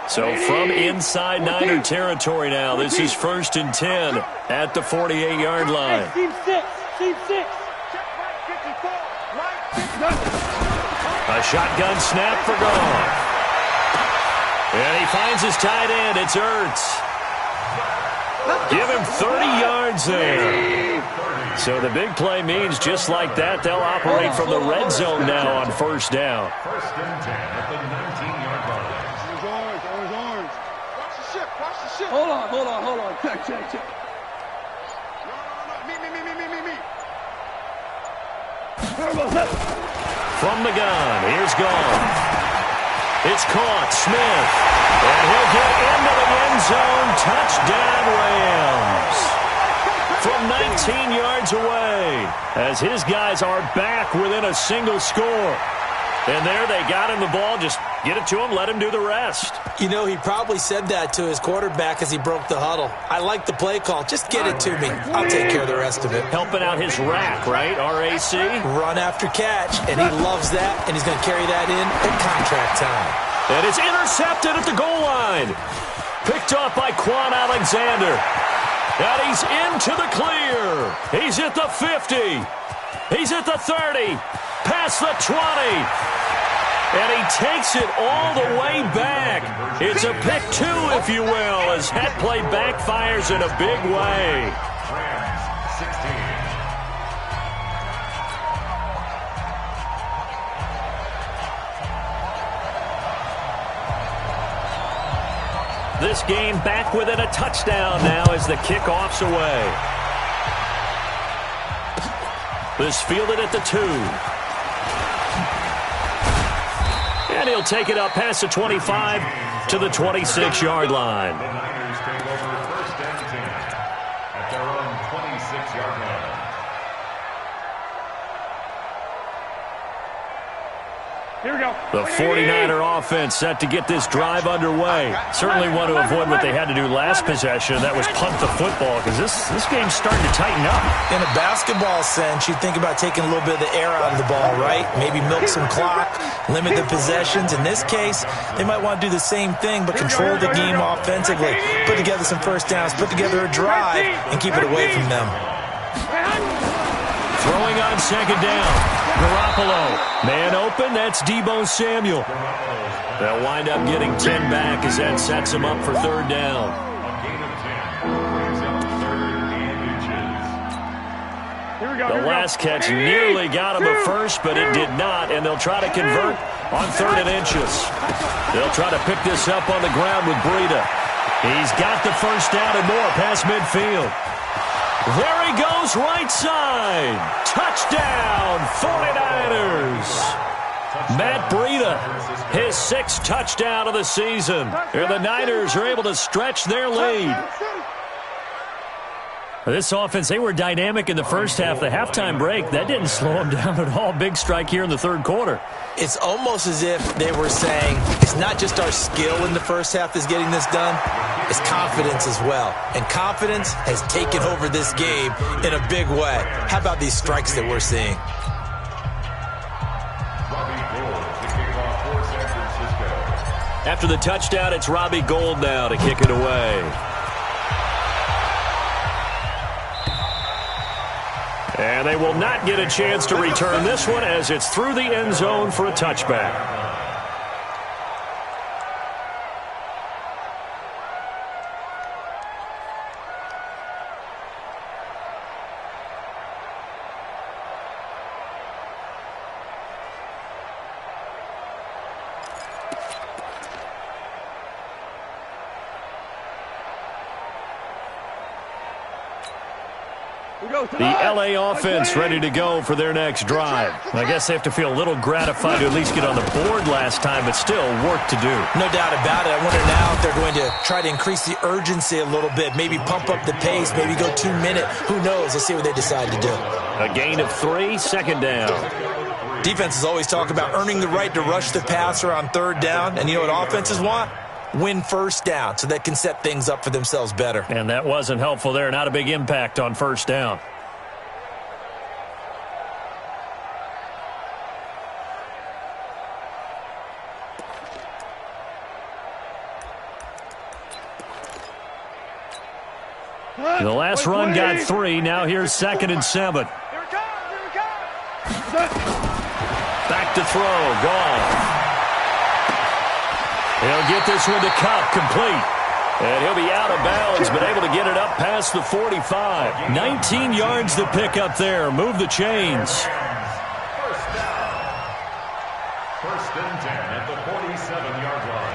So from inside Niner territory now, this is 1st and 10 at the 48-yard line. Hey, team 6. A shotgun snap for Goff. And he finds his tight end. It's Ertz. Give him 30 yards there. So the big play means just like that, they'll operate from the red zone now on 1st down. 1st and 10 at the 19-yard line. Orange. Watch the ship. Hold on. Check. No. Me. From the gun, here's Goff. It's caught, Smith. And he'll get into the end zone. Touchdown, Rams. From 19 yards away. As his guys are back within a single score. And there they got him the ball. Just get it to him, let him do the rest. You know, he probably said that to his quarterback as he broke the huddle. I like the play call. Just get it to me. I'll take care of the rest of it. Helping out his rack, right? RAC? Run after catch, and he loves that, and he's going to carry that in at contract time. And it's intercepted at the goal line. Picked off by Quan Alexander. And he's into the clear. He's at the 50. He's at the 30. Past the 20. And he takes it all the way back. It's a pick two, if you will, as that play backfires in a big way. Rams 16. This game back within a touchdown now as the kickoff's away. This fielded at the 2. And he'll take it up past the 25 to the 26-yard line. The Niners take over 1st and 10 at their own 26-yard line. Here we go. The 49er offense set to get this drive underway. Certainly want to avoid what they had to do last possession. That was punt the football because this game's starting to tighten up. In a basketball sense, you think about taking a little bit of the air out of the ball, right? Maybe milk some clock, limit the possessions. In this case, they might want to do the same thing but control the game offensively. Put together some first downs, put together a drive, and keep it away from them. Throwing on second down. Garoppolo. Man open, that's Deebo Samuel. They'll wind up getting 10 back as that sets him up for third down. A gain of 10 brings up 3rd and inches. Here we go. The last catch nearly got him a first, but it did not, and they'll try to convert on 3rd and inches. They'll try to pick this up on the ground with Breida. He's got the first down and more past midfield. There he goes, right side. Touchdown, 49ers. Matt Breida, his 6th touchdown of the season. And the Niners are able to stretch their lead. This offense, they were dynamic in the first half. The halftime break, that didn't slow them down at all. Big strike here in the third quarter. It's almost as if they were saying, it's not just our skill in the first half that's getting this done, it's confidence as well. And confidence has taken over this game in a big way. How about these strikes that we're seeing? Robbie Gould to kick off for San Francisco. After the touchdown, it's Robbie Gould now to kick it away. And they will not get a chance to return this one as it's through the end zone for a touchback. The LA offense ready to go for their next drive. I guess they have to feel a little gratified to at least get on the board last time, but still work to do. No doubt about it. I wonder now if they're going to try to increase the urgency a little bit, maybe pump up the pace, maybe go 2 minute. Who knows? Let's see what they decide to do. A gain of 3, second down. Defenses always talk about earning the right to rush the passer on third down, and you know what offenses want? Win first down so they can set things up for themselves better. And that wasn't helpful there. Not a big impact on first down. The last run got 3. Now here's 2nd and 7. Back to throw. Gone. He'll get this one to Kupp, complete. And he'll be out of bounds, but able to get it up past the 45. 19 yards to pick up there. Move the chains. First down. 1st and 10 at the 47-yard line.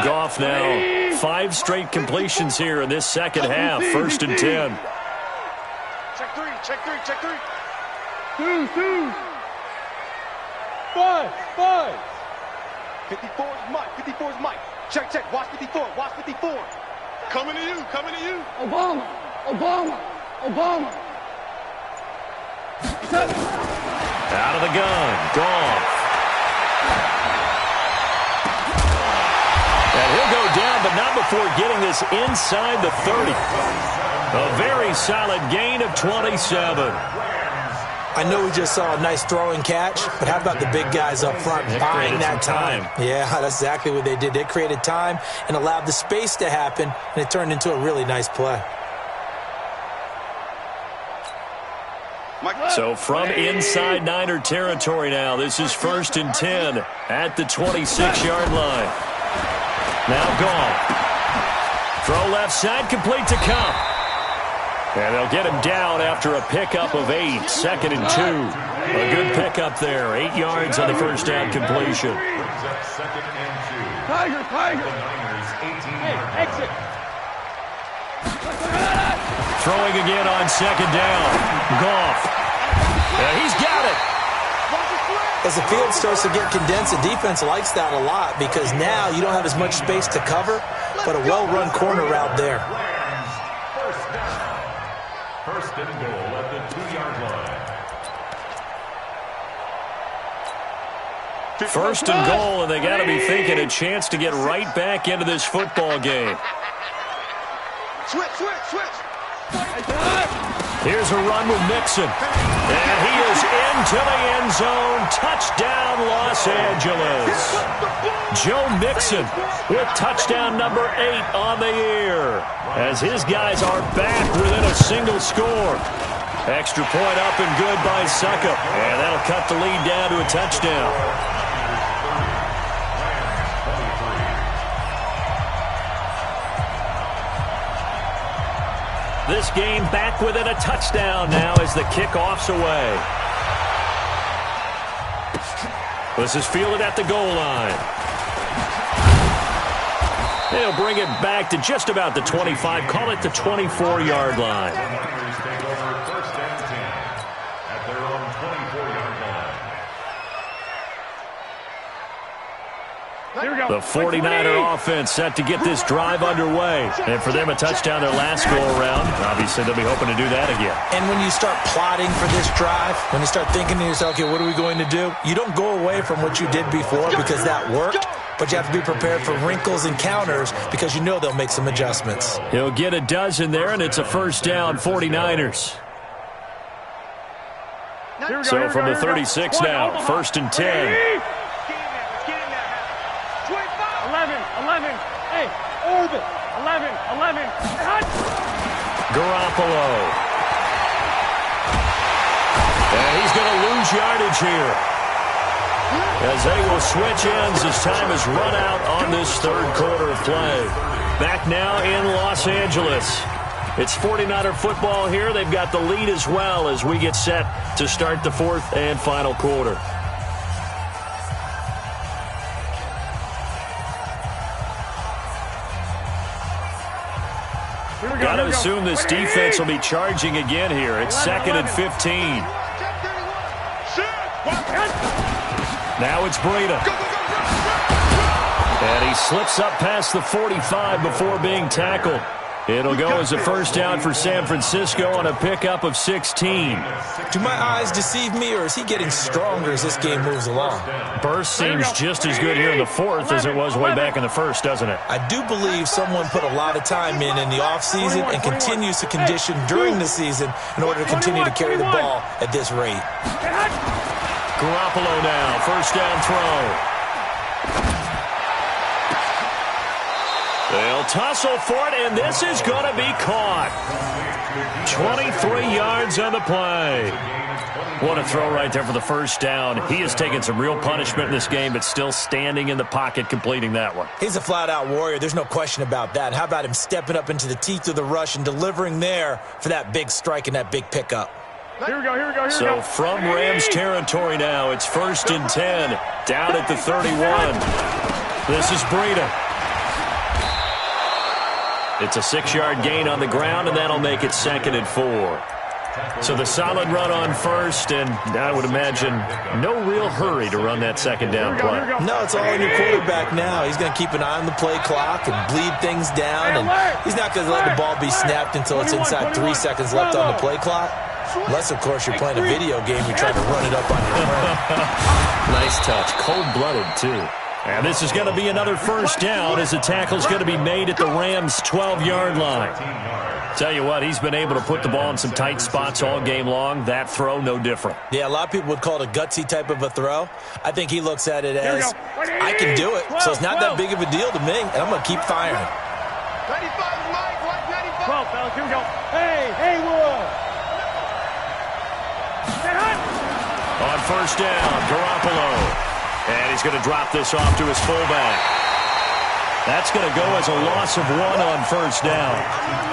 Goff now 5 straight completions here in this second half. 1st and 10. Check 3, check 3, check 3. 2. 5. 54 is Mike. 54 is Mike. Check. Watch 54. Watch 54. Coming to you. Obama. Out of the gun. Goff. And he'll go down, but not before getting this inside the 30. A very solid gain of 27. I know we just saw a nice throwing catch, but how about the big guys up front buying that time? Yeah, that's exactly what they did. They created time and allowed the space to happen, and it turned into a really nice play. So from inside Niner territory now, this is 1st and 10 at the 26-yard line. Now Goff. Throw left side, complete to Kupp. And they'll get him down after a pickup of 8, 2nd and 2. A good pickup there, 8 yards on the first down completion. Tiger. Hey, exit. Throwing again on 2nd down. Goff. He's got it. As the field starts to get condensed, the defense likes that a lot because now you don't have as much space to cover, but a well-run corner route there. First and goal at the 2-yard line. First and goal, and they got to be thinking a chance to get right back into this football game. Switch. Here's a run with Mixon. And he is into the end zone. Touchdown, Los Angeles. Joe Mixon with touchdown number 8 on the year, as his guys are back within a single score. Extra point up and good by Succop. And that'll cut the lead down to a touchdown. This game back within a touchdown now as the kickoff's away. This is fielded at the goal line. They'll bring it back to just about the 25. Call it the 24-yard line. Take over 1st and 10 at their own 24-yard line. The 49er offense set to get this drive underway. And for them, a touchdown their last go-around. Obviously, they'll be hoping to do that again. And when you start plotting for this drive, when you start thinking to yourself, okay, what are we going to do? You don't go away from what you did before because that worked, but you have to be prepared for wrinkles and counters because you know they'll make some adjustments. He'll get a dozen there, and it's a first down, 49ers. So from the 36 now, 1st and 10. 11. Hey, orbit. 11. Garoppolo. And he's going to lose yardage here, as they will switch ends as time has run out on this third quarter of play. Back now in Los Angeles. It's 49er football here. They've got the lead as well as we get set to start the fourth and final quarter. Got to assume this defense will be charging again here. It's 2nd and 15. Now it's Breida. And he slips up past the 45 before being tackled. It'll go as a first down for San Francisco on a pickup of 16. Do my eyes deceive me, or is he getting stronger as this game moves along? Burst seems just as good here in the fourth as it was way back in the first, doesn't it? I do believe someone put a lot of time in the offseason and continues to condition during the season in order to continue to carry the ball at this rate. Garoppolo now, first down throw. They'll tussle for it, and this is going to be caught. 23 yards on the play. What a throw right there for the first down. He has taken some real punishment in this game, but still standing in the pocket, completing that one. He's a flat-out warrior. There's no question about that. How about him stepping up into the teeth of the rush and delivering there for that big strike and that big pickup? Here we go. So from Rams territory now, it's 1st and 10, down at the 31. This is Breida. It's a 6-yard gain on the ground, and that'll make it 2nd and 4. So the solid run on first, and I would imagine no real hurry to run that second down play. No, it's all on your quarterback now. He's going to keep an eye on the play clock and bleed things down, and he's not going to let the ball be snapped until it's inside 3 seconds left on the play clock. Unless, of course, you're playing a video game, you're trying to run it up on your own. Nice touch. Cold-blooded, too. And this is going to be another first down as the tackle's going to be made at the Rams' 12-yard line. Tell you what, he's been able to put the ball in some tight spots all game long. That throw, no different. Yeah, a lot of people would call it a gutsy type of a throw. I think he looks at it as, I can do it, so it's not that big of a deal to me, and I'm going to keep firing. 95, Mike, watch 95. 12, fellas, here we go. Hey, Haywood. On first down, Garoppolo. And he's going to drop this off to his fullback. That's going to go as a loss of 1 on first down.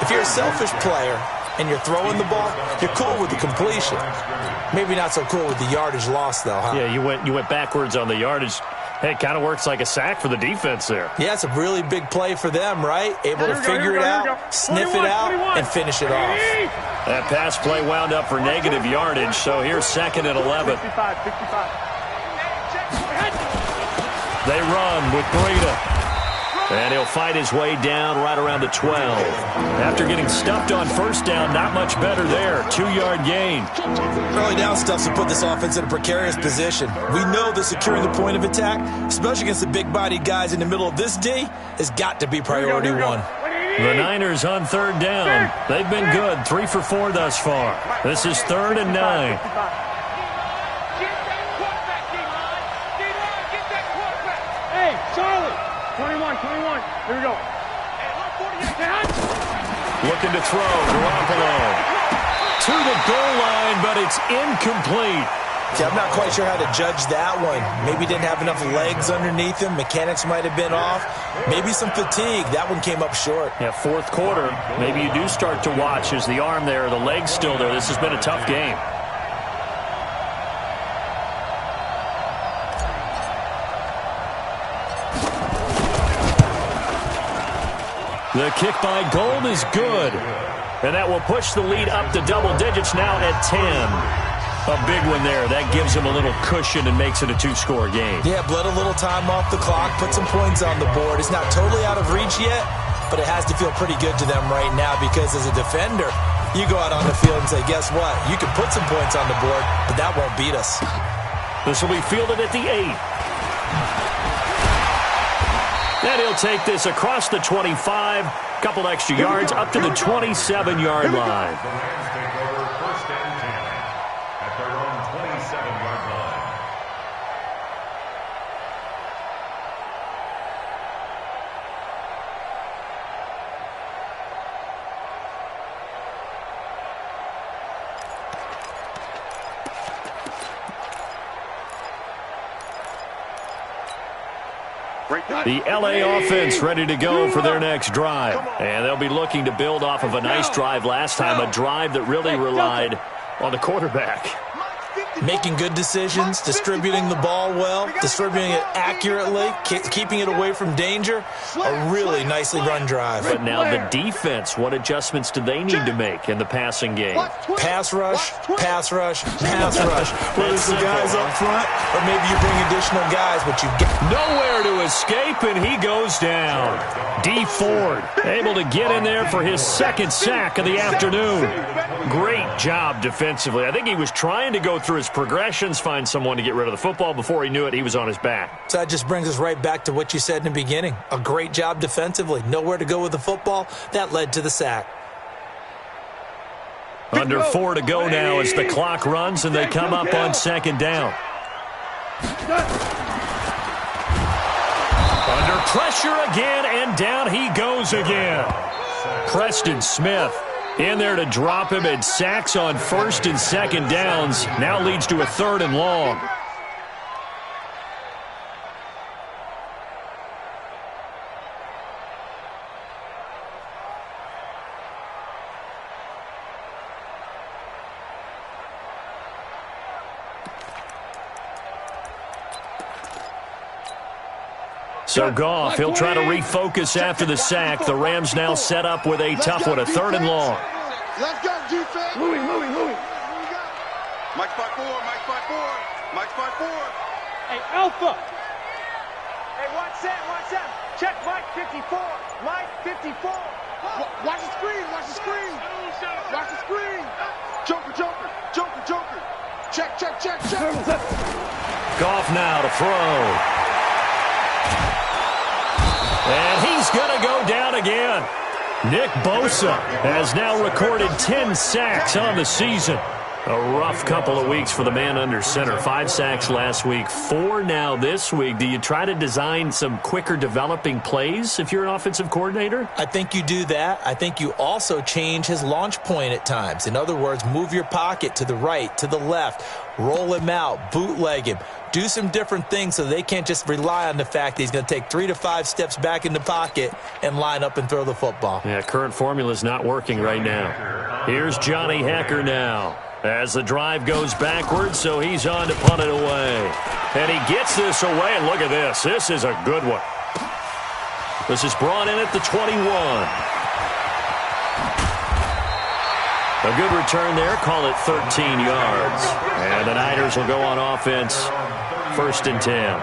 If you're a selfish player and you're throwing the ball, you're cool with the completion. Maybe not so cool with the yardage loss, though, huh? Yeah, you went backwards on the yardage. Hey, it kind of works like a sack for the defense there. Yeah, it's a really big play for them, right? Able to figure it out, sniff it out, and finish it off. That pass play wound up for negative yardage, so here's 2nd and 11. 55. They run with Breida. And he'll fight his way down right around the 12. After getting stuffed on first down, not much better there. 2-yard gain. Early down stuff to put this offense in a precarious position. We know that securing the point of attack, especially against the big-bodied guys in the middle of this D, has got to be priority 1. The Niners on 3rd down. They've been good, 3 for 4 thus far. This is 3rd and 9. Hey, Charlie. 21. Here we go. Looking to throw, Garoppolo. To the goal line, but it's incomplete. See, I'm not quite sure how to judge that one. Maybe didn't have enough legs underneath him. Mechanics might have been off. Maybe some fatigue. That one came up short. Yeah, 4th quarter. Maybe you do start to watch. Is the arm there, the leg's still there? This has been a tough game. The kick by Gold is good. And that will push the lead up to double digits now at 10. A big one there. That gives him a little cushion and makes it a 2-score game. Yeah, bled a little time off the clock, put some points on the board. It's not totally out of reach yet, but it has to feel pretty good to them right now because as a defender, you go out on the field and say, guess what? You can put some points on the board, but that won't beat us. This will be fielded at the 8. And he'll take this across the 25, couple extra yards up to the 27-yard line. The Rams take over 1st and 10 at their own 27-yard line. The LA offense ready to go for their next drive. And they'll be looking to build off of a nice drive last time, a drive that really relied on the quarterback. Making good decisions, distributing the ball well, distributing it accurately, keeping it away from danger. A really nicely run drive. But now the defense, what adjustments do they need to make in the passing game? Pass rush, pass rush, pass rush. Whether it's the guys up front or maybe you bring additional guys, but you get nowhere to escape, and he goes down. D. Ford able to get in there for his 2nd sack of the afternoon. Great job defensively. I think he was trying to go through his progressions, find someone to get rid of the football. Before he knew it, he was on his back. So that just brings us right back to what you said in the beginning. A great job defensively. Nowhere to go with the football. That led to the sack. Under 4 to go now as the clock runs and they come up on 2nd down. Under pressure again, and down he goes again. Preston Smith in there to drop him, and sacks on 1st and 2nd downs. Now leads to a 3rd and long. So Goff, he'll try to refocus after the sack. The Rams now set up with a tough one, a 3rd and long. Let's go, defense. Louis. Mike 5-4. Mike 5-4. Hey, Alpha. Hey, watch that. Check Mike 54. Mike 54. Watch the screen. Joker. Check. Goff now to throw. run again. Nick Bosa has now recorded 10 sacks on the season. A rough couple of weeks for the man under center. 5 sacks last week, 4 now this week. Do you try to design some quicker developing plays if you're an offensive coordinator? I think you do that. I think you also change his launch point at times. In other words, move your pocket to the right, to the left, roll him out, bootleg him. Do some different things so they can't just rely on the fact that he's going to take 3 to 5 steps back in the pocket and line up and throw the football. Yeah, current formula is not working right now. Here's Johnny Hekker now. As the drive goes backwards, so he's on to punt it away. And he gets this away, and look at this. This is a good one. This is brought in at the 21. A good return there. Call it 13 yards. And the Niners will go on offense. 1st and 10.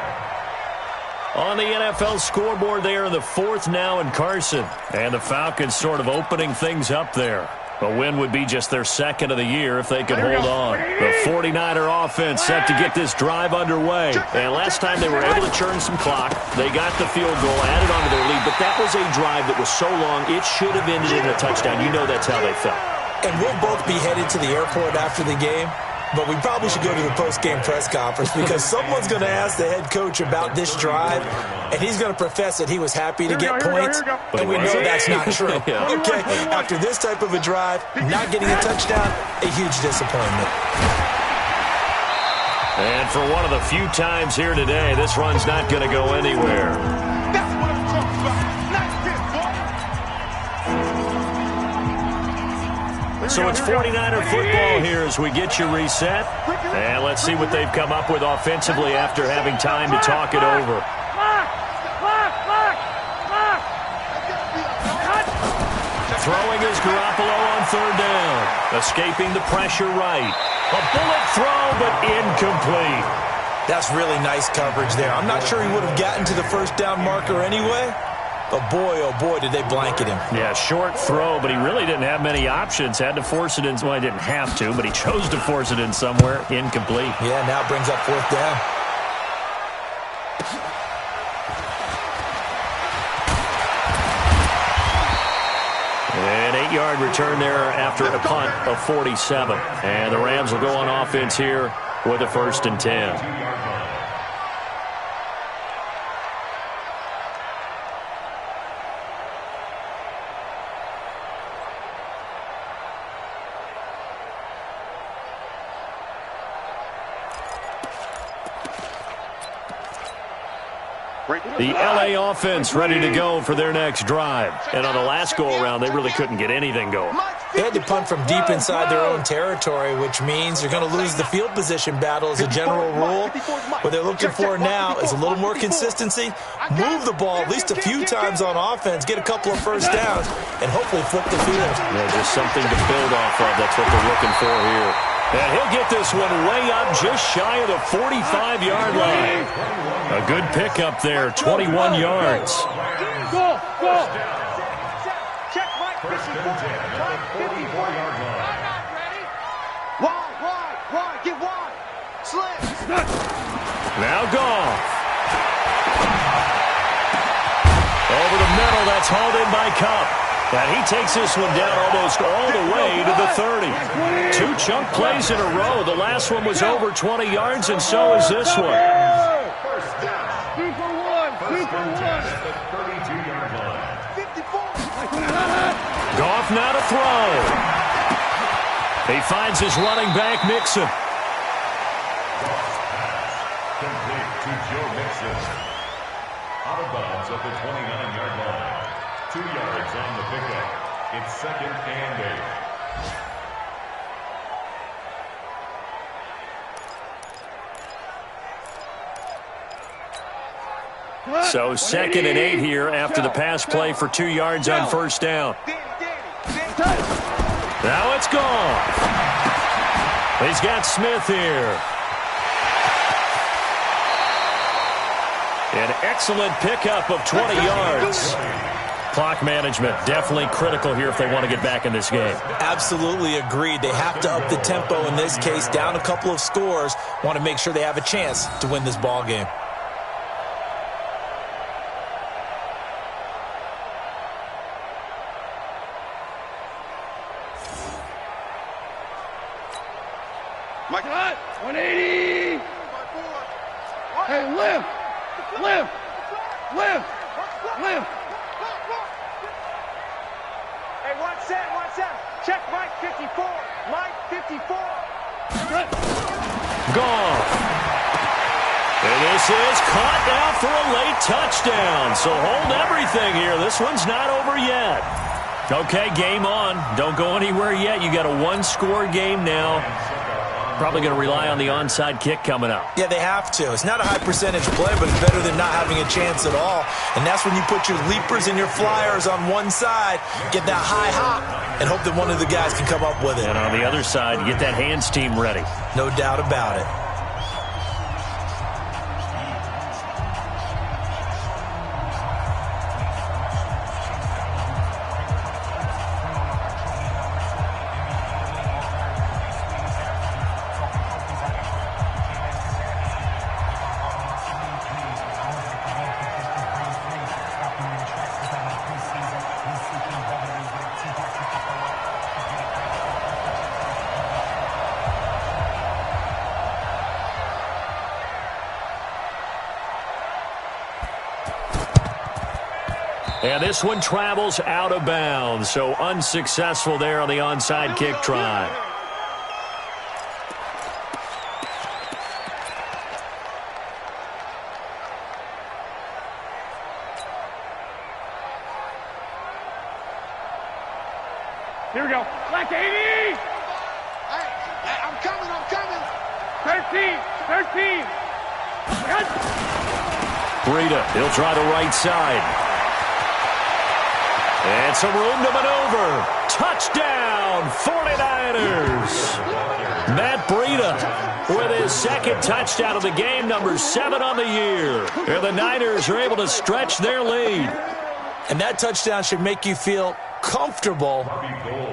On the NFL scoreboard there in the 4th now in Carson. And the Falcons sort of opening things up there. A win would be just their 2nd of the year if they could hold on. The 49er offense set to get this drive underway. And last time they were able to churn some clock. They got the field goal, added on to their lead. But that was a drive that was so long, it should have ended in a touchdown. You know that's how they felt. And we'll both be headed to the airport after the game. But we probably should go to the post-game press conference because someone's going to ask the head coach about this drive, and he's going to profess that he was happy to get points, and we know that's not true. Okay, after this type of a drive, not getting a touchdown, a huge disappointment. And for one of the few times here today, this run's not going to go anywhere. That's what I'm talking about. Nice hit, boy. So it's 49er football here as we get you reset. And let's see what they've come up with offensively after having time to talk it over. Throwing is Garoppolo on 3rd down. Escaping the pressure right. A bullet throw, but incomplete. That's really nice coverage there. I'm not sure he would have gotten to the 1st down marker anyway. But boy, oh boy, did they blanket him. Yeah, short throw, but he really didn't have many options. Had to force it in. Well, he didn't have to, but he chose to force it in somewhere. Incomplete. Yeah, now brings up 4th down. An 8-yard return there after a punt of 47. And the Rams will go on offense here with a 1st and 10. The L.A. offense ready to go for their next drive. And on the last go-around, they really couldn't get anything going. They had to punt from deep inside their own territory, which means they're going to lose the field position battle as a general rule. What they're looking for now is a little more consistency, move the ball at least a few times on offense, get a couple of 1st downs, and hopefully flip the field. Yeah, just something to build off of. That's what they're looking for here. And he'll get this one way up just shy of the 45-yard line. A good pickup there, 21 yards. Go! Check Mike 54. Mike 54-yard line. Wide. Get wide. Slim. Now Goff. Over the middle, that's hauled in by Kupp. And he takes this one down almost all the way to the 30. 2 chunk plays in a row. The last one was over 20 yards, and so is this one. 2 for 1. 2 for 1. Goff now to throw. He finds his running back, Mixon. Complete to Joe Mixon. Out of bounds at the 29-yard line. 2 yards on the pickup. It's 2nd and 8. So 2nd and 8 here after the pass play for 2 yards on 1st down. Now it's gone. He's got Smith here. An excellent pickup of 20 yards. Clock management definitely critical here if they want to get back in this game. Absolutely agreed. They have to up the tempo in this case, down a couple of scores. Want to make sure they have a chance to win this ball game. Mike. 180. Hey, lift. Lift. Lift. Lift. Hey, 1-7. Check Mike 54. Mike 54. Gone. And this is caught now for a late touchdown. So hold everything here. This one's not over yet. Okay, game on. Don't go anywhere yet. You got a one-score game now. Probably going to rely on the onside kick coming up. Yeah, they have to. It's not a high percentage play, but it's better than not having a chance at all. And that's when you put your leapers and your flyers on one side, get that high hop, and hope that one of the guys can come up with it. And on the other side, get that hands team ready. No doubt about it. And this one travels out of bounds, so unsuccessful there on the onside kick try. Here we go. Black 80. Hey, I'm coming. 13. Breida, he'll try the right side. And some room to maneuver. Touchdown, 49ers. Matt Breida with his second touchdown of the game, number 7 on the year. And the Niners are able to stretch their lead. And that touchdown should make you feel comfortable,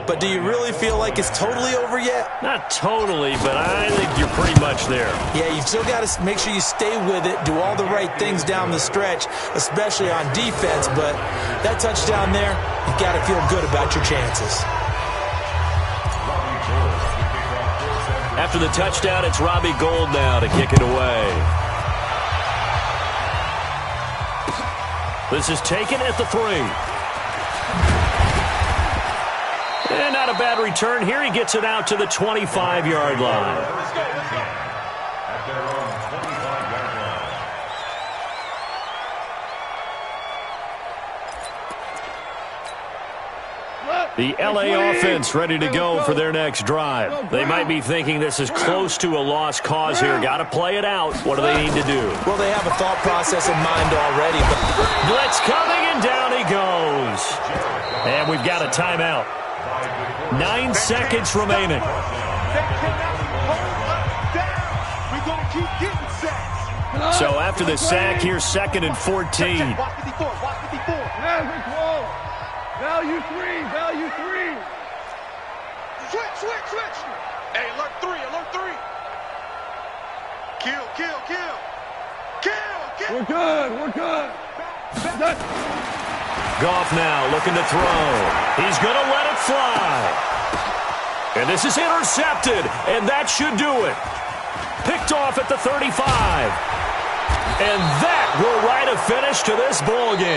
but do you really feel like it's totally over yet? Not totally, but I think you're pretty much there. Yeah, you've still got to make sure you stay with it, do all the right things down the stretch, especially on defense, but that touchdown there, you've got to feel good about your chances. After the touchdown, it's Robbie Gould now to kick it away. This is taken at the 3. And not a bad return here. He gets it out to the 25-yard line. At their own 25-yard line. The LA offense ready to go for their next drive. They might be thinking this is close to a lost cause here. Got to play it out. What do they need to do? Well, they have a thought process in mind already. Blitz coming, and down he goes. And we've got a timeout. 9 seconds remaining. So after the sack, here's 2nd and 14. Value 3. Switch. Hey, alert 3. Kill. We're good. Goff now looking to throw. He's going to let it fly. And this is intercepted, and that should do it. Picked off at the 35. And that will write a finish to this ball game.